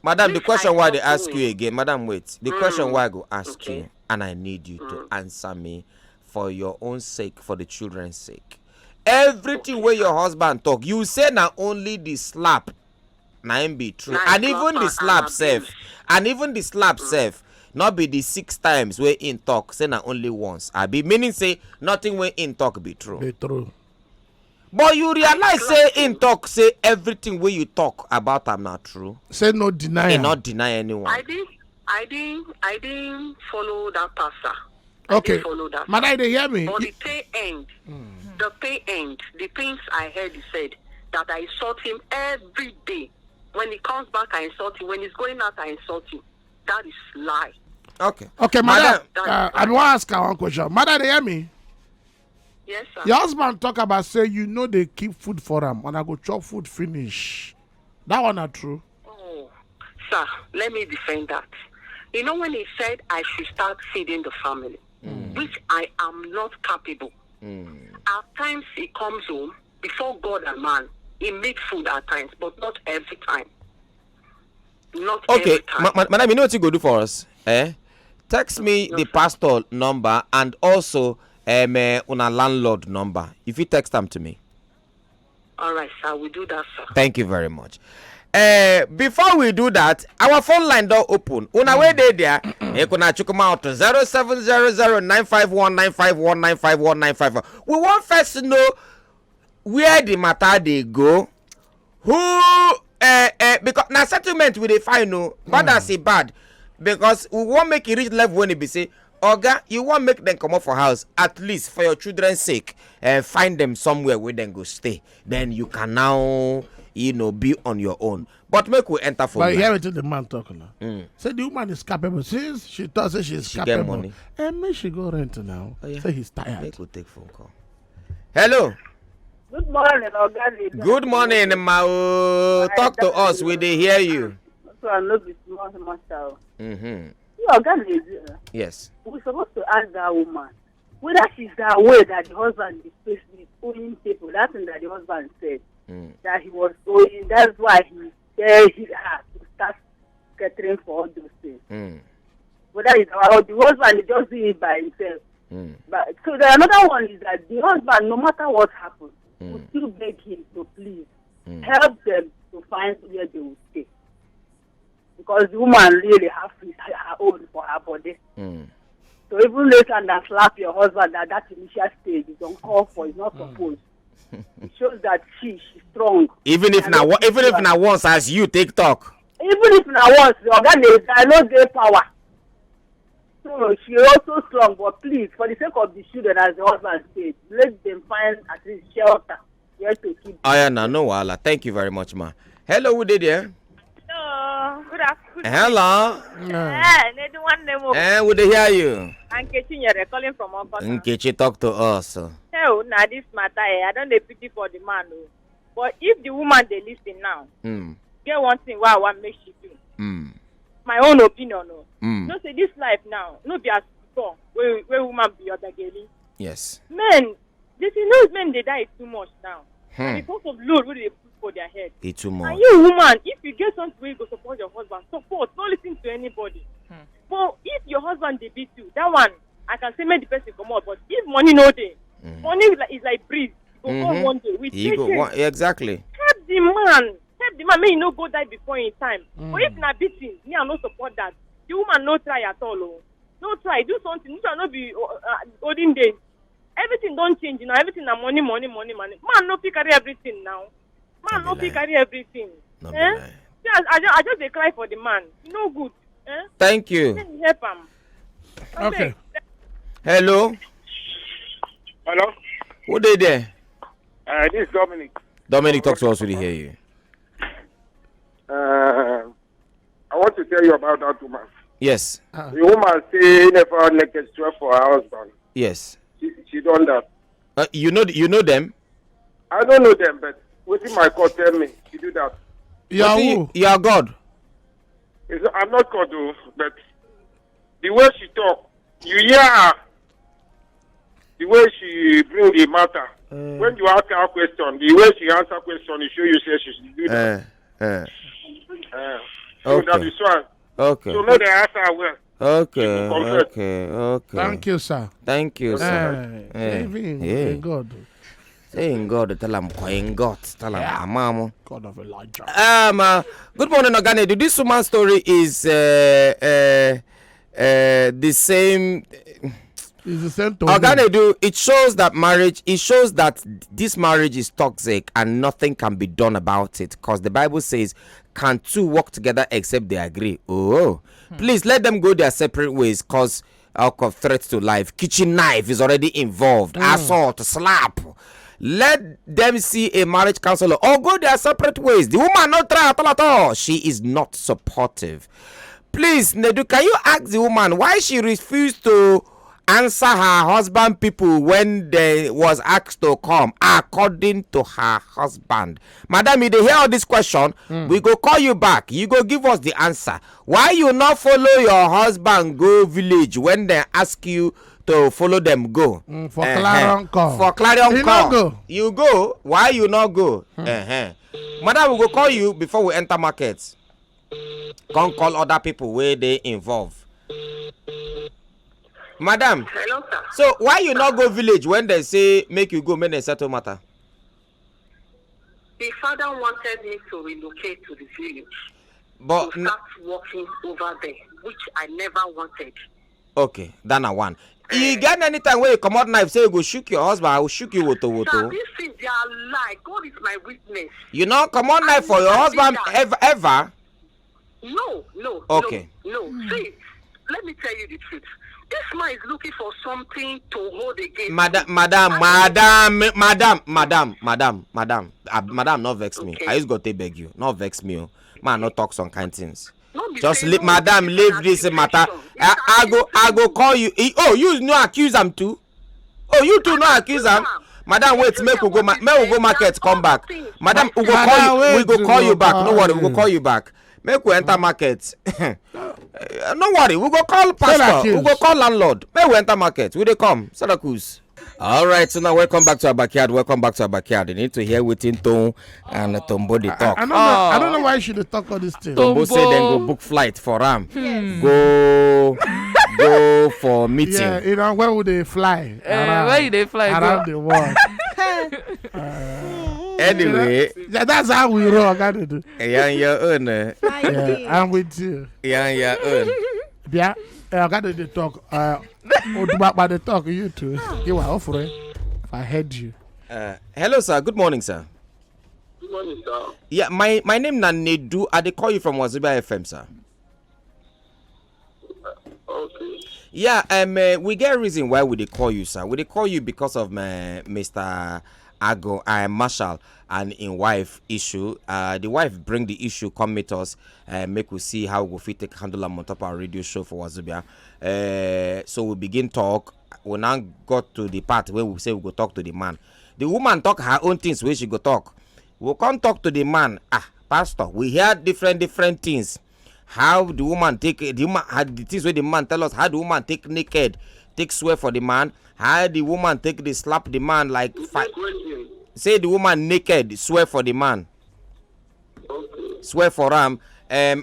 Madam, the question why they ask you again, madam, wait. The question why I go ask you, and I need you to answer me for your own sake, for the children's sake. Everything where your husband talk, you say now only the slap, now him be true, and even the slap self, not be the 6 times where in talk, say na only once. I be meaning say nothing where in talk be true. Be true. But you realize say in talk say everything where you talk about am not true. Say no deny. Not deny anyone. I didn't follow that pastor. Okay. I didn't follow that. Madam, they hear me. But the pay end, the things I heard he said that I insult him every day. When he comes back, I insult him. When he's going out, I insult him. That is lie. Okay, madam. I want to ask her one question. Madam, they hear me? Yes, sir. Your husband talk about say they keep food for him, and I go chop food finish. That one not true. Oh, sir, let me defend that. When he said I should start feeding the family, which I am not capable At times he comes home before God and man. He makes food at times, but not every time. Not Okay, every time. madam, you know what you go do for us? Text me the pastor number and also una landlord number. If you text them to me. All right, sir. We do that, sir. Thank you very much. Before we do that, our phone line door open. Una way there, you can chukuma out to 0700-951-951-951-951. We want first to know where the matter they go. Who because now settlement with the final, but that's a bad because we won't make it reach level when it be say, Oga, you won't make them come up for house at least for your children's sake and find them somewhere where they go stay. Then you can now, be on your own. But make we enter for. But here it is the man talking now. Say the woman is capable. Since she thought say she's capable, get money. And make she go rent now. Oh, yeah. Say he's tired. Make we take phone call. Hello. Good morning, Oga Nedu. Good morning, Mao. Talk to us. We they hear you. So I know this master. Mm-hmm. Oga Nedu. Yes. We're supposed to ask that woman whether she's aware that the husband is facing owing people. That's thing that the husband said that he was owing. That's why he had to start catering for all those things. Whether it's or the husband is just doing it by himself. But so the another one is that the husband, no matter what happens, will still beg him to please help them to find where they will stay. Because the woman really has her own for her body. So even later than slap your husband at that initial stage is uncalled for, it's not supposed. It shows that she's strong. Even if now once as you take talk. Even if now once the organization, I know their power. So she also strong, but please, for the sake of the children, as the husband said, let them find at least shelter where to keep. No wala. Thank you very much, ma. Hello, who did there? Hello, good afternoon. Hello. Would they hear you? I'm Nkechi calling from Ontop. Nkechi, talk to us. Now this matter, I don't pity for the man. But if the woman they listen now, get one thing why I want make she do. My own opinion. No say this life now, no be as before, where woman be other girlie. Yes. Men, they say no men they die too much now. And because of load what they put for their head. It's too much. And you woman, if you get something where you go support your husband, support, don't listen to anybody. But if your husband they beat you, that one I can say make the person come out. But if money no day, money is like breeze. Go on one day with exactly. Help the man. May you no go die before in time. But if na beating, me I no support that. The woman no try at all. No try. Do something. You shall not be olden days. Everything don't change now. Everything na money. Man no fit carry everything now. Man no fit carry everything. I just dey cry for the man. No good. Thank you. Help him. Okay. Hello. Hello? Who they there? This is Dominic. Dominic, talk to us. We hear you. I want to tell you about that woman. Yes. The woman say never naked strap for her husband. Yes. She done that. You know them? I don't know them, but what in my court tell me she do that. You are who? You are God. I'm not God, though, but the way she talk, you hear her. The way she bring the matter. When you ask her a question, the way she answer question, it show you say she do that. So Okay. that is why. Okay. So make the answer well. Okay. Thank you, sir. Thank you, sir. In God. Say in God, tell him in God. Tell him, mama. God of Elijah. Good morning, Oga Nedu. This woman's story is the same. It's the same to Oga Nedu, it shows that this marriage is toxic and nothing can be done about it, because the Bible says, can two work together except they agree? Please let them go their separate ways, because of threats to life. Kitchen knife is already involved. Assault, slap. Let them see a marriage counselor or go their separate ways. The woman not try at all. She is not supportive. Please, Nedu, can you ask the woman why she refused to answer her husband people when they was asked to come according to her husband? Madam, if they hear all this question, we go call you back. You go give us the answer. Why you not follow your husband go village when they ask you to follow them go. For clarion call. For clarion You call. not go. You go. Why you not go? Madam, we go call you before we enter market. Come call other people where they involve. Madam. Hello, sir. So why you not go village when they say make you go make they settle matter? The father wanted me to relocate to the village. But to start working over there, which I never wanted. okay, that na one. You get anytime where you come out knife say you go shoot your husband, I will shoot you woto woto. Sir, this is their lie. God is my witness. You know, come on knife for your husband ever? No. Okay. No. See, let me tell you the truth. This man is looking for something to hold against. Madam, not vex me. Okay. I just got to beg you, not vex me. Man, not talk some kind things. Just leave, madam, leave this matter. I go call you. Oh, you no accuse them too. Oh, you too no accuse them. Madam, wait, make we go market. Come back, madam. We go call you. We go call you back. No worry, we go call you back. Make we enter market. No worry, we go call pastor. We go call landlord. Make we enter market. We dey come. Sarakus. All right, so now welcome back to our backyard. Welcome back to our backyard. You need to hear with Tom and Tombo they talk. I don't know why you should talk all this thing. Tombo say then go book flight for Ram. Go for meeting. Yeah, you know where would they fly? Where they fly around the world. Anyway, that's how we roll. I got to do. Yeah, your own. Yeah, I'm with you. Yeah, your own. Yeah, I got to talk. By the talk, you too. You were offering. If I heard you. Hello, sir. Good morning, sir. Good morning, sir. Yeah, my name is Nedu. I dey call you from Wazobia FM, sir. Okay. Yeah, we get a reason why we dey call you, sir. We dey call you because of Mr. Ago, Marshall, and in wife issue. The wife bring the issue, come meet us, make we see how we fit take handle am on top our radio show for Wazobia. So we begin talk. We now got to the part where we say we go talk to the man. The woman talk her own things where she go talk. We come talk to the man. Pastor, we hear different things. How the woman take the things where the man tell us how the woman take naked, take swear for the man. How the woman take the slap the man like say the woman naked swear for the man. Okay. Swear for him.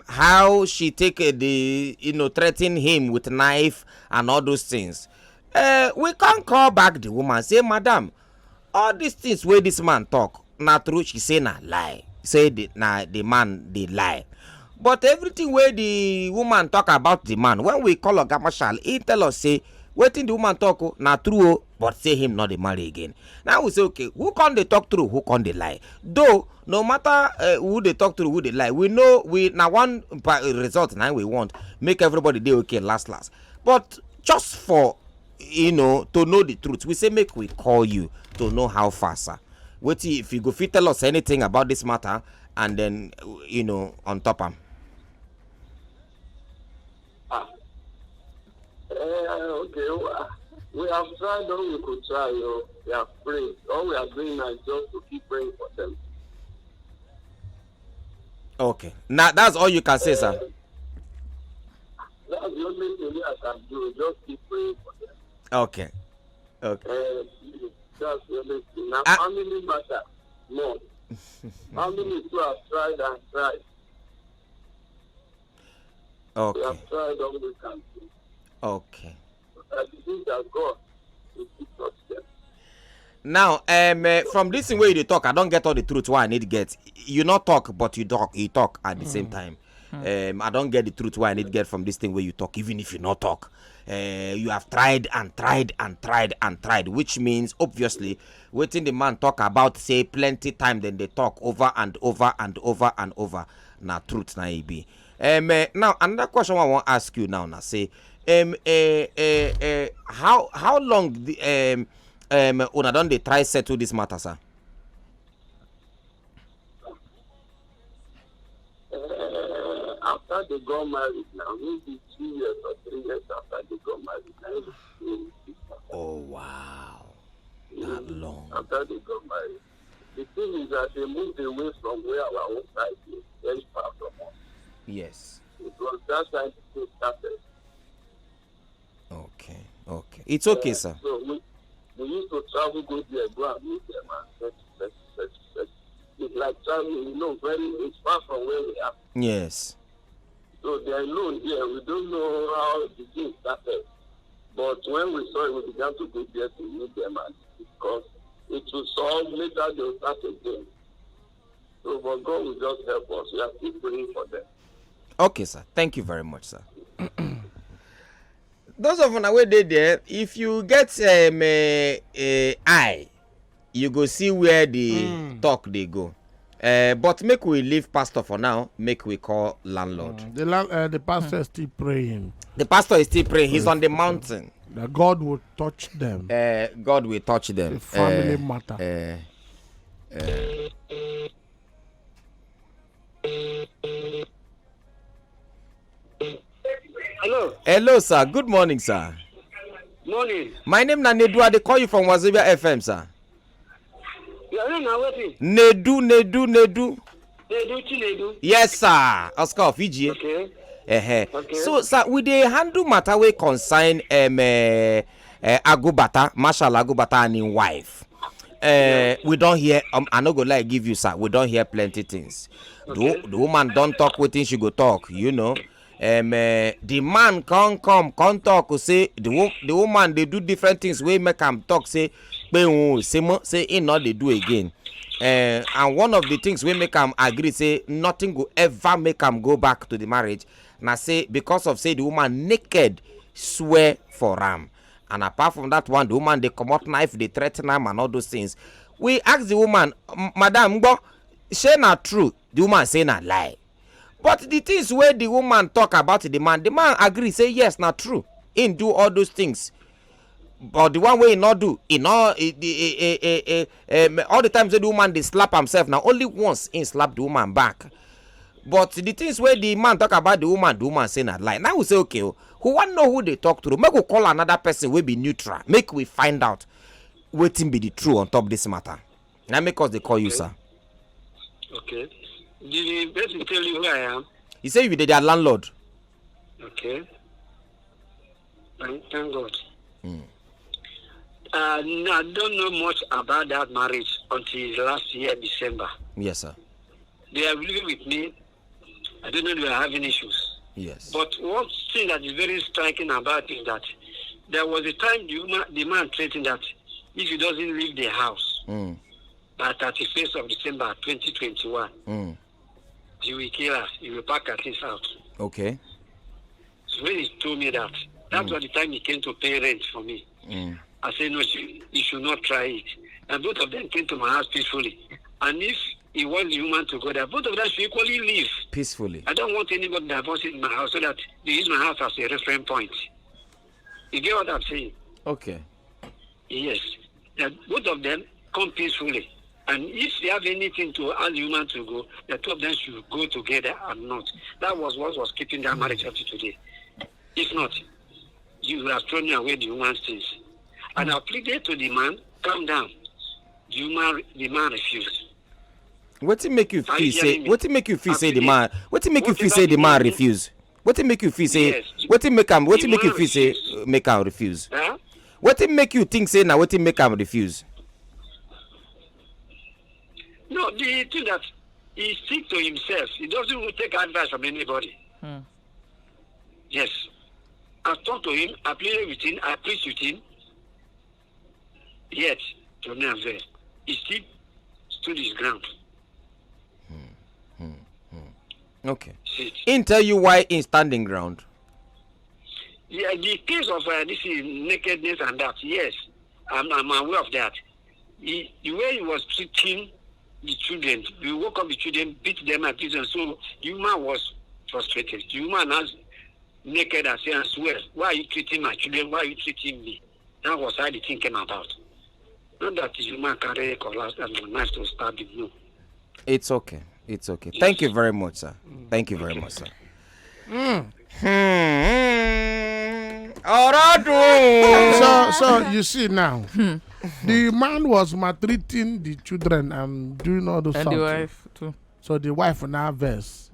How she take threaten him with knife and all those things. We can't call back the woman say, madam, all these things where this man talk not true. She say na lie. Say the man they lie. But everything where the woman talk about the man, when we call Oga Marshall, he tell us say wetin the woman talk na true, but say him not dey marry again. Now we say okay, who can they talk true, who can they lie? Though no matter who they talk true, who they lie, we know we now one result now we want make everybody dey okay last. But just for to know the truth, we say make we call you to know how far, sir. Wait if you go fit tell us anything about this matter, and then on top am. Okay, we have tried all we could try. We have prayed. All we are doing now is just to keep praying for them. Okay, now that's all you can say, sir. That's the only thing I can do. Just keep praying for them. Okay. That's the only thing. Now, family matter more. Family too have tried and tried. Okay. We have tried all we can do. Okay. I think that God will keep us there. Now, from this way you talk, I don't get all the truth. Why I need to get you not talk, but you talk at the same time. I don't get the truth. Why I need to get from this thing where you talk, even if you not talk. You have tried and tried and tried and tried, which means obviously waiting the man talk about say plenty time, then they talk over and over and over and over. Now truth na it be. Now another question I want to ask you now. Now say how long the una don dey try settle this matter, sir? After they got married now, maybe 2 years or 3 years after they got married now. Oh wow, that long. After they got married. The thing is that they moved away from where our own side is, very far from us. Yes. It was that time they started. Okay. Okay. It's okay, sir. So we used to travel, go there, go and meet them, and it's like traveling, it's far from where we are. Yes. So they are alone here. We don't know how the game started. But when we saw it, we began to go there to meet them and discuss. It will solve, later they will start again. So, but God will just help us. We are still praying for them. Okay, sir. Thank you very much, sir. Those of us where they there, if you get eye, you go see where the talk they go. But make we leave pastor for now. Make we call landlord. The pastor is still praying. The pastor is still praying. He's on the mountain. That God will touch them. God will touch them. The family matter. Hello. Hello, sir. Good morning, sir. Morning. My name is Nedu. They call you from Wazobia FM, sir. Your name is what? Nedu. Nedu. Yes, sir. Oscar of Fiji. Okay. Okay. So, sir, we dey handle matter we consign Agubata, Marshal Agubata and his wife. We don't hear. I no go lie give you, sir. We don't hear plenty things. Okay. The woman don't talk wetin she go talk. The man come talk say the woman they do different things. We make am talk say he not they do again. And one of the things we make am agree say nothing go ever make am go back to the marriage. Now say because of say the woman naked swear for am. And apart from that one, the woman they commot knife, they threaten am and all those things. We ask the woman, Madam, say not true. The woman say not lie. But the things where the woman talk about the man agree say yes, not true. He do all those things. But the one way he not do, all the times the woman they slap himself. Now only once he slap the woman back. But the things where the man talk about the woman say not lie. Now we say okay, who want know who they talk to? Make we call another person will be neutral. Make we find out waiting be the true on top this matter. Now make us they call you, sir. Okay. Did the person tell you who I am? He say you be their landlord. Okay. Thank God. No, I don't know much about that marriage until last year, December. Yes, sir. They are living with me. I don't know they are having issues. Yes. But one thing that is very striking about it is that there was a time the man threatened that if he doesn't leave the house by 31st of December 2021, he will kill us. He will pack at his house. Okay. So when he told me that, that was the time he came to pay rent for me. I said, no, you should not try it. And both of them came to my house peacefully. And if he wants the woman to go there, both of them should equally live peacefully. I don't want anybody divorcing in my house so that they use my house as a reference point. You get what I'm saying? Okay. Yes. That both of them come peacefully. And if they have anything to ask the woman to go, the two of them should go together and not. That was what was keeping that marriage up to today. If not, you would have thrown away the woman's things. And I pleaded to the man, calm down. The man refused. What it make you feel say? What it make you feel say the man? What it make you feel say the man refuse? What it make you feel say? Yes. What it make him? What it make you feel say? Make him refuse? Huh? What it make you think say now? What it make him refuse? No, the thing that he sticks to himself. He doesn't take advice from anybody. Yes. I talked to him, I pleaded with him, I preached with him. Yet, to no avail. He still stood his ground. Okay. In tell you why in standing ground. Yeah, the case of this is nakedness and that, yes, I'm aware of that. The way he was treating the children, we woke up the children, beat them at prison, so the woman was frustrated. The woman has naked and say and swear, why are you treating my children? Why are you treating me? That was how the thing came about. Not that the woman carry a collapse and a knife to stab him, no. It's okay. It's okay. Yes. Thank you very much, sir. Thank you very much, sir. So you see now, the man was maltreating the children and doing all those stuff. And the wife too. So the wife now verse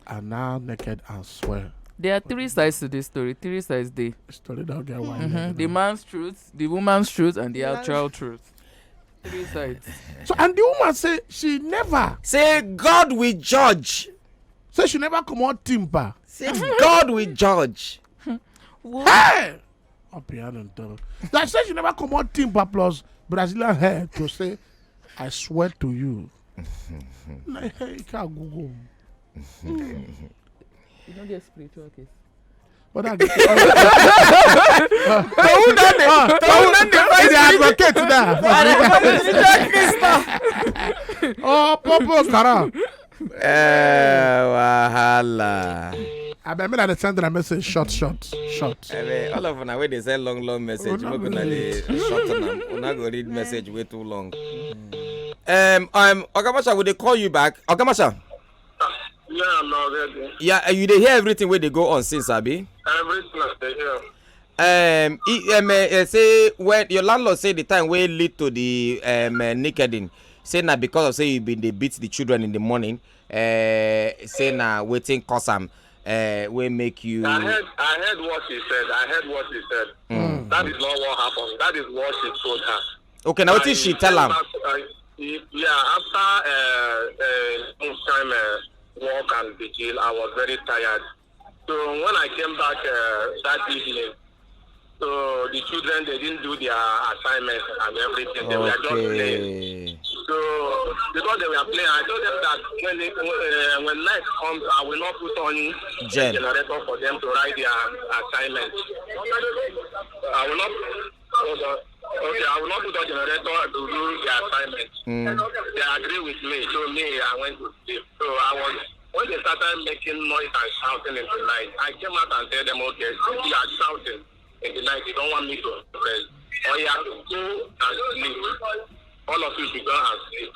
and now naked and swear. There are 3 sides to this story. 3 sides there. Story don't get one. The man's truth, the woman's truth, and the actual truth. 3 sides. So and the woman say she never. Say God will judge. Say she never come out timber. Say God will judge. Hey! Up here and tell. That says she never come out timber plus Brazilian hair to say, I swear to you. Like, hey, you can't Google. You don't get spiritual case. What I get? The advocate there. Oh, Popo Kara. Wahala. I mean, I send a message short. All of them, when they say long message, we're gonna shorten them. We're not gonna read message way too long. Oga Masha, will they call you back? Oga Masha? Yeah, I'm not ready. Yeah, you they hear everything where they go on since, Abi? Everything they hear. Say when your landlord say the time where lead to the nakeding, say na because of say you been they beat the children in the morning, say na waiting cause am, will make you. I heard what she said. That is not what happened. That is what she told her. Okay, now what did she tell him? After long time work and vigil, I was very tired. So when I came back that evening, so the children, they didn't do their assignments and everything. They were just playing. So because they were playing, I told them that when night comes, I will not put on generator for them to write their assignments. I will not put on generator to do their assignments. They agree with me. So I went to sleep. So when they started making noise and shouting in the night, I came out and told them, okay, if you are shouting in the night, you don't want me to rest, or you have to go and sleep. All of you should go and sleep.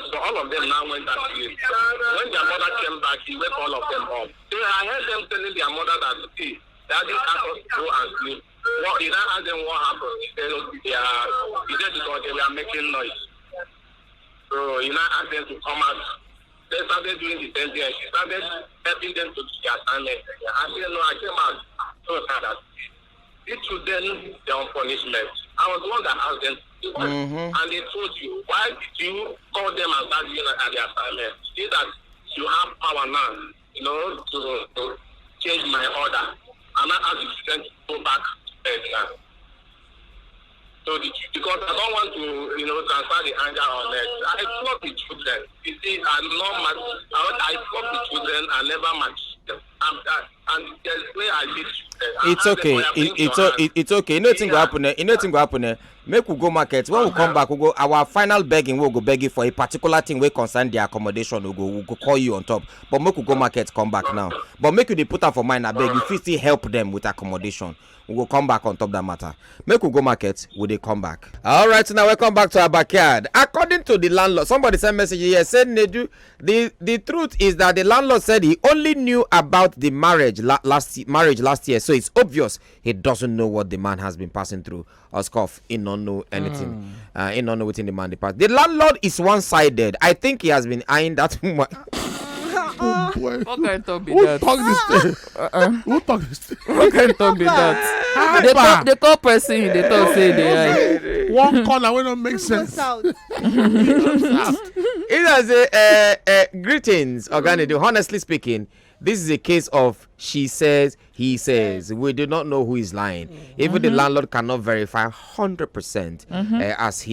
So all of them now went and sleep. When their mother came back, he woke all of them up. So I heard them telling their mother that, see, Daddy asked us to go and sleep. Well, he now asked them what happened. He said because they were making noise. So he now asked them to come out. They started doing the same thing. She started helping them to do the assignment. I said, no, I came out. So that these children, they're on punishment. I was the one that asked them to do it. And they told you, why did you call them and start doing at the assignment? See that you have power now, to change my order. And I asked the children to go back to bed now. So because I don't want to, transfer the anger on it. I flog the children. You see, I flog the children and never match them. And there's way I did. It's okay. It's okay. Nothing will happen. Make we go market. When we come back, we go our final begging. We'll go begging for a particular thing. We concern the accommodation. We'll go call you on top. But make we go market. Come back now. But make you the put up for mine. I beg. If you still help them with accommodation, we will come back on top that matter. Make we go market. Will they come back? All right. So now welcome back to our backyard. According to the landlord, somebody sent message here. Said Nedu, the truth is that the landlord said he only knew about the marriage last year. So it's obvious he doesn't know what the man has been passing through. Oscoff, he don't know anything. He don't know within the man the past. The landlord is one-sided. I think he has been eyeing that woman. Oh boy. What kind of talk be Who that? talk this thing? Who talk this thing? What kind of talk be that? They call person, they talk say they are. One corner will not make sense. It has a greetings, Oga Nedu. Honestly speaking, this is a case of she says, he says. We do not know who is lying. Even the landlord cannot verify 100% as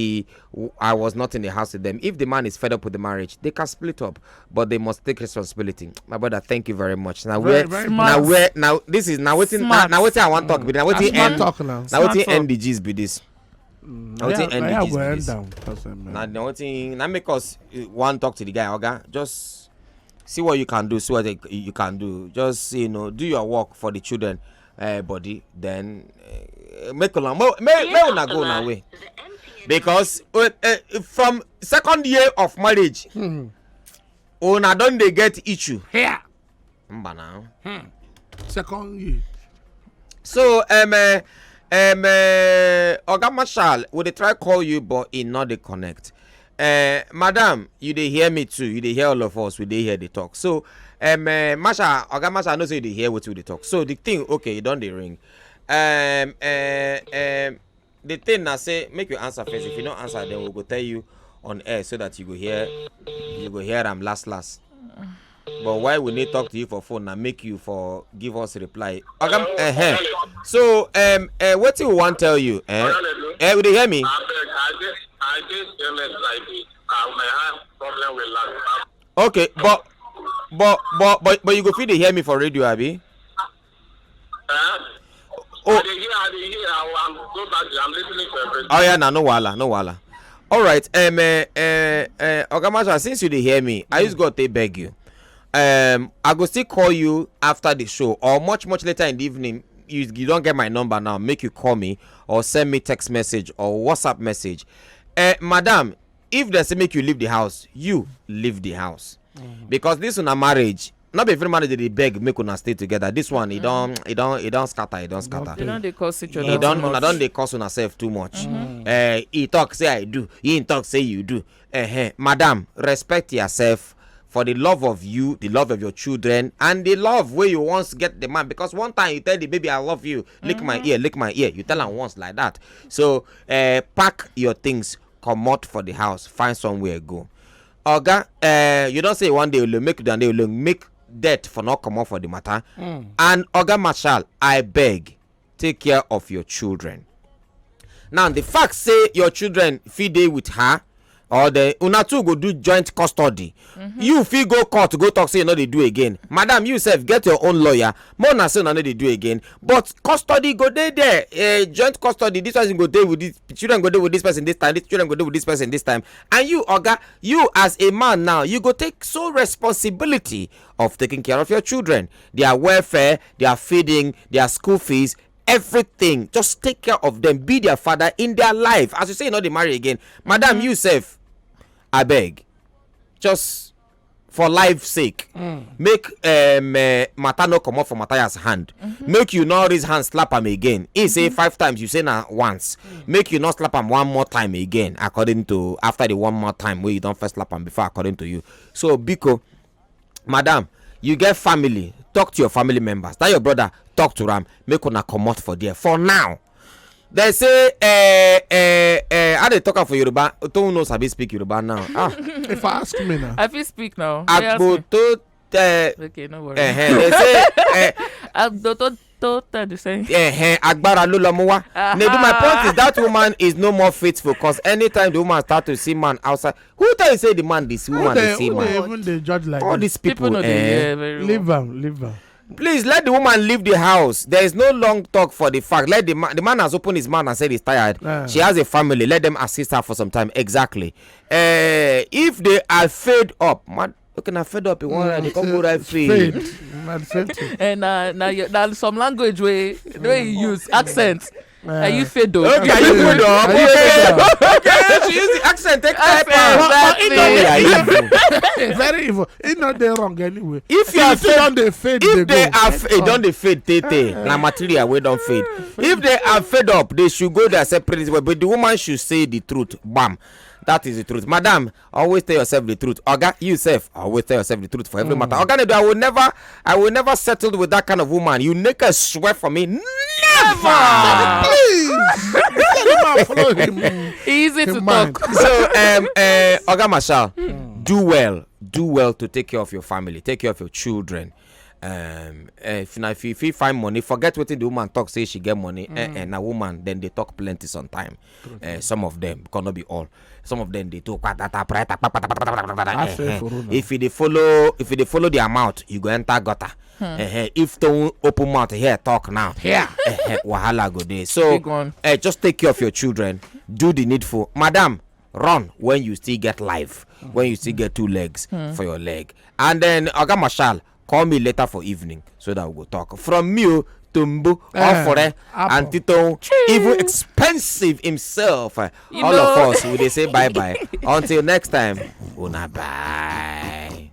I was not in the house with them. If the man is fed up with the marriage, they can split up, but they must take responsibility. My brother, thank you very much. Now this is now waiting I want to talk with. Now waiting end. Now waiting end the gist be this. Now waiting end the gist be this. Now waiting now make us want talk to the guy. Oga, just see what you can do. See what you can do. Just do your work for the children, body. Then make a long. May una go now way. Because from second year of marriage, una don't they get issue here. Now. Second year. So Oga Marshall, would they try call you, but he not they connect. Madam, you dey hear me too. You dey hear all of us. We dey hear the talk. So, Masha, Oga Masha, I know say you dey hear what we dey talk. So the thing, okay, you don't dey ring. The thing I say, make you answer first. If you don't answer, then we'll go tell you on air so that you go hear them last. But why we need talk to you for phone and make you for give us reply? Okay, So what you want tell you? Will you hear me? I just like this. I have problem with that. Okay, but you go feel they hear me for radio, Abi? I hear. I'm go back. I'm listening to everything. Oh yeah, no wala. All right, Oga Masha, since you dey hear me, I just got to beg you. I go still call you after the show or much later in the evening. You don't get my number now. Make you call me or send me text message or WhatsApp message. Madam, if they say make you leave the house, you leave the house. Because this one a marriage. Not be every marriage they beg make una stay together. This one it don't scatter. They don't they cause each other. He don't they cause on herself too much. He talk say I do. He talk say you do. Madam, respect yourself for the love of you, the love of your children, and the love where you once get the man. Because one time you tell the baby I love you, lick my ear. You tell him once like that. So pack your things, commot for the house, find somewhere go. Oga, you don't say one day you'll make it and they will make debt for not come off for the matter. And Oga Marshall, I beg, take care of your children. Now the fact say your children feed day with her or the una two go do joint custody. You feel go court go talk say you know they do again. Madam, you self get your own lawyer. More na say no they do again. But custody go there. Joint custody. This person go there with this children go there with this person this time. This children go there with this person this time. And you, Oga, you as a man now, you go take sole responsibility of taking care of your children, their welfare, their feeding, their school fees. Everything, just take care of them. Be their father in their life. As you say, you know they marry again, Madam. You self, I beg, just for life's sake, make Mata no come up from Matthias' hand. Make you not raise hand slap him again. He say 5 times, you say now once. Make you not slap him one more time again. According to after the one more time where you don't first slap him before, according to you. So Biko, Madam, you get family. Talk to your family members. That your brother, talk to them. Make una commot for there. For now, they say, how they talk for Yoruba? Don't know sabi speak Yoruba now. If I ask me now, I feel speak now. Okay, no worries. They say, the same. Agbára ló lọ mú wá. Nedu, my point is that woman is no more faithful because anytime the woman start to see man outside, who tell you say the man this woman they see man? Even they judge like all these people know leave them. Please let the woman leave the house. There is no long talk for the fact. Let the man has opened his mouth and said he's tired. She has a family. Let them assist her for some time. Exactly. If they are fed up, man, okay, now fed up. They can't go right fade. And now some language way you use accent. Are you fed up? Okay, are you fed up? Okay, she use the accent. Take type. Very evil. It's not there wrong anyway. If you are fed, if they are don't they fade, na material we don't fade. If they are fed up, they should go their separate way. But the woman should say the truth. Bam. That is the truth. Madam, always tell yourself the truth. Oga, you self, always tell yourself the truth for every matter. Oga Nedu, I will never settle with that kind of woman. You make a swear for me. Never! Please! Follow him. Easy to talk. So, Oga Marshall, do well to take care of your family, take care of your children. If you find money, forget what the woman talk, say she get money, and a woman, then they talk plenty sometime. Some of them, cannot be all. Some of them they talk. If they follow their mouth, you go enter gutter. If don't open mouth here, talk now. Wahala go there. So just take care of your children. Do the needful, Madam. Run when you still get life, when you still get 2 legs for your leg, and then Oga Marshall, call me later for evening so that we go talk. From me, Tumbu, Ofore, and Tito, even expensive himself. All of us, we they say bye bye. Until next time, una bye.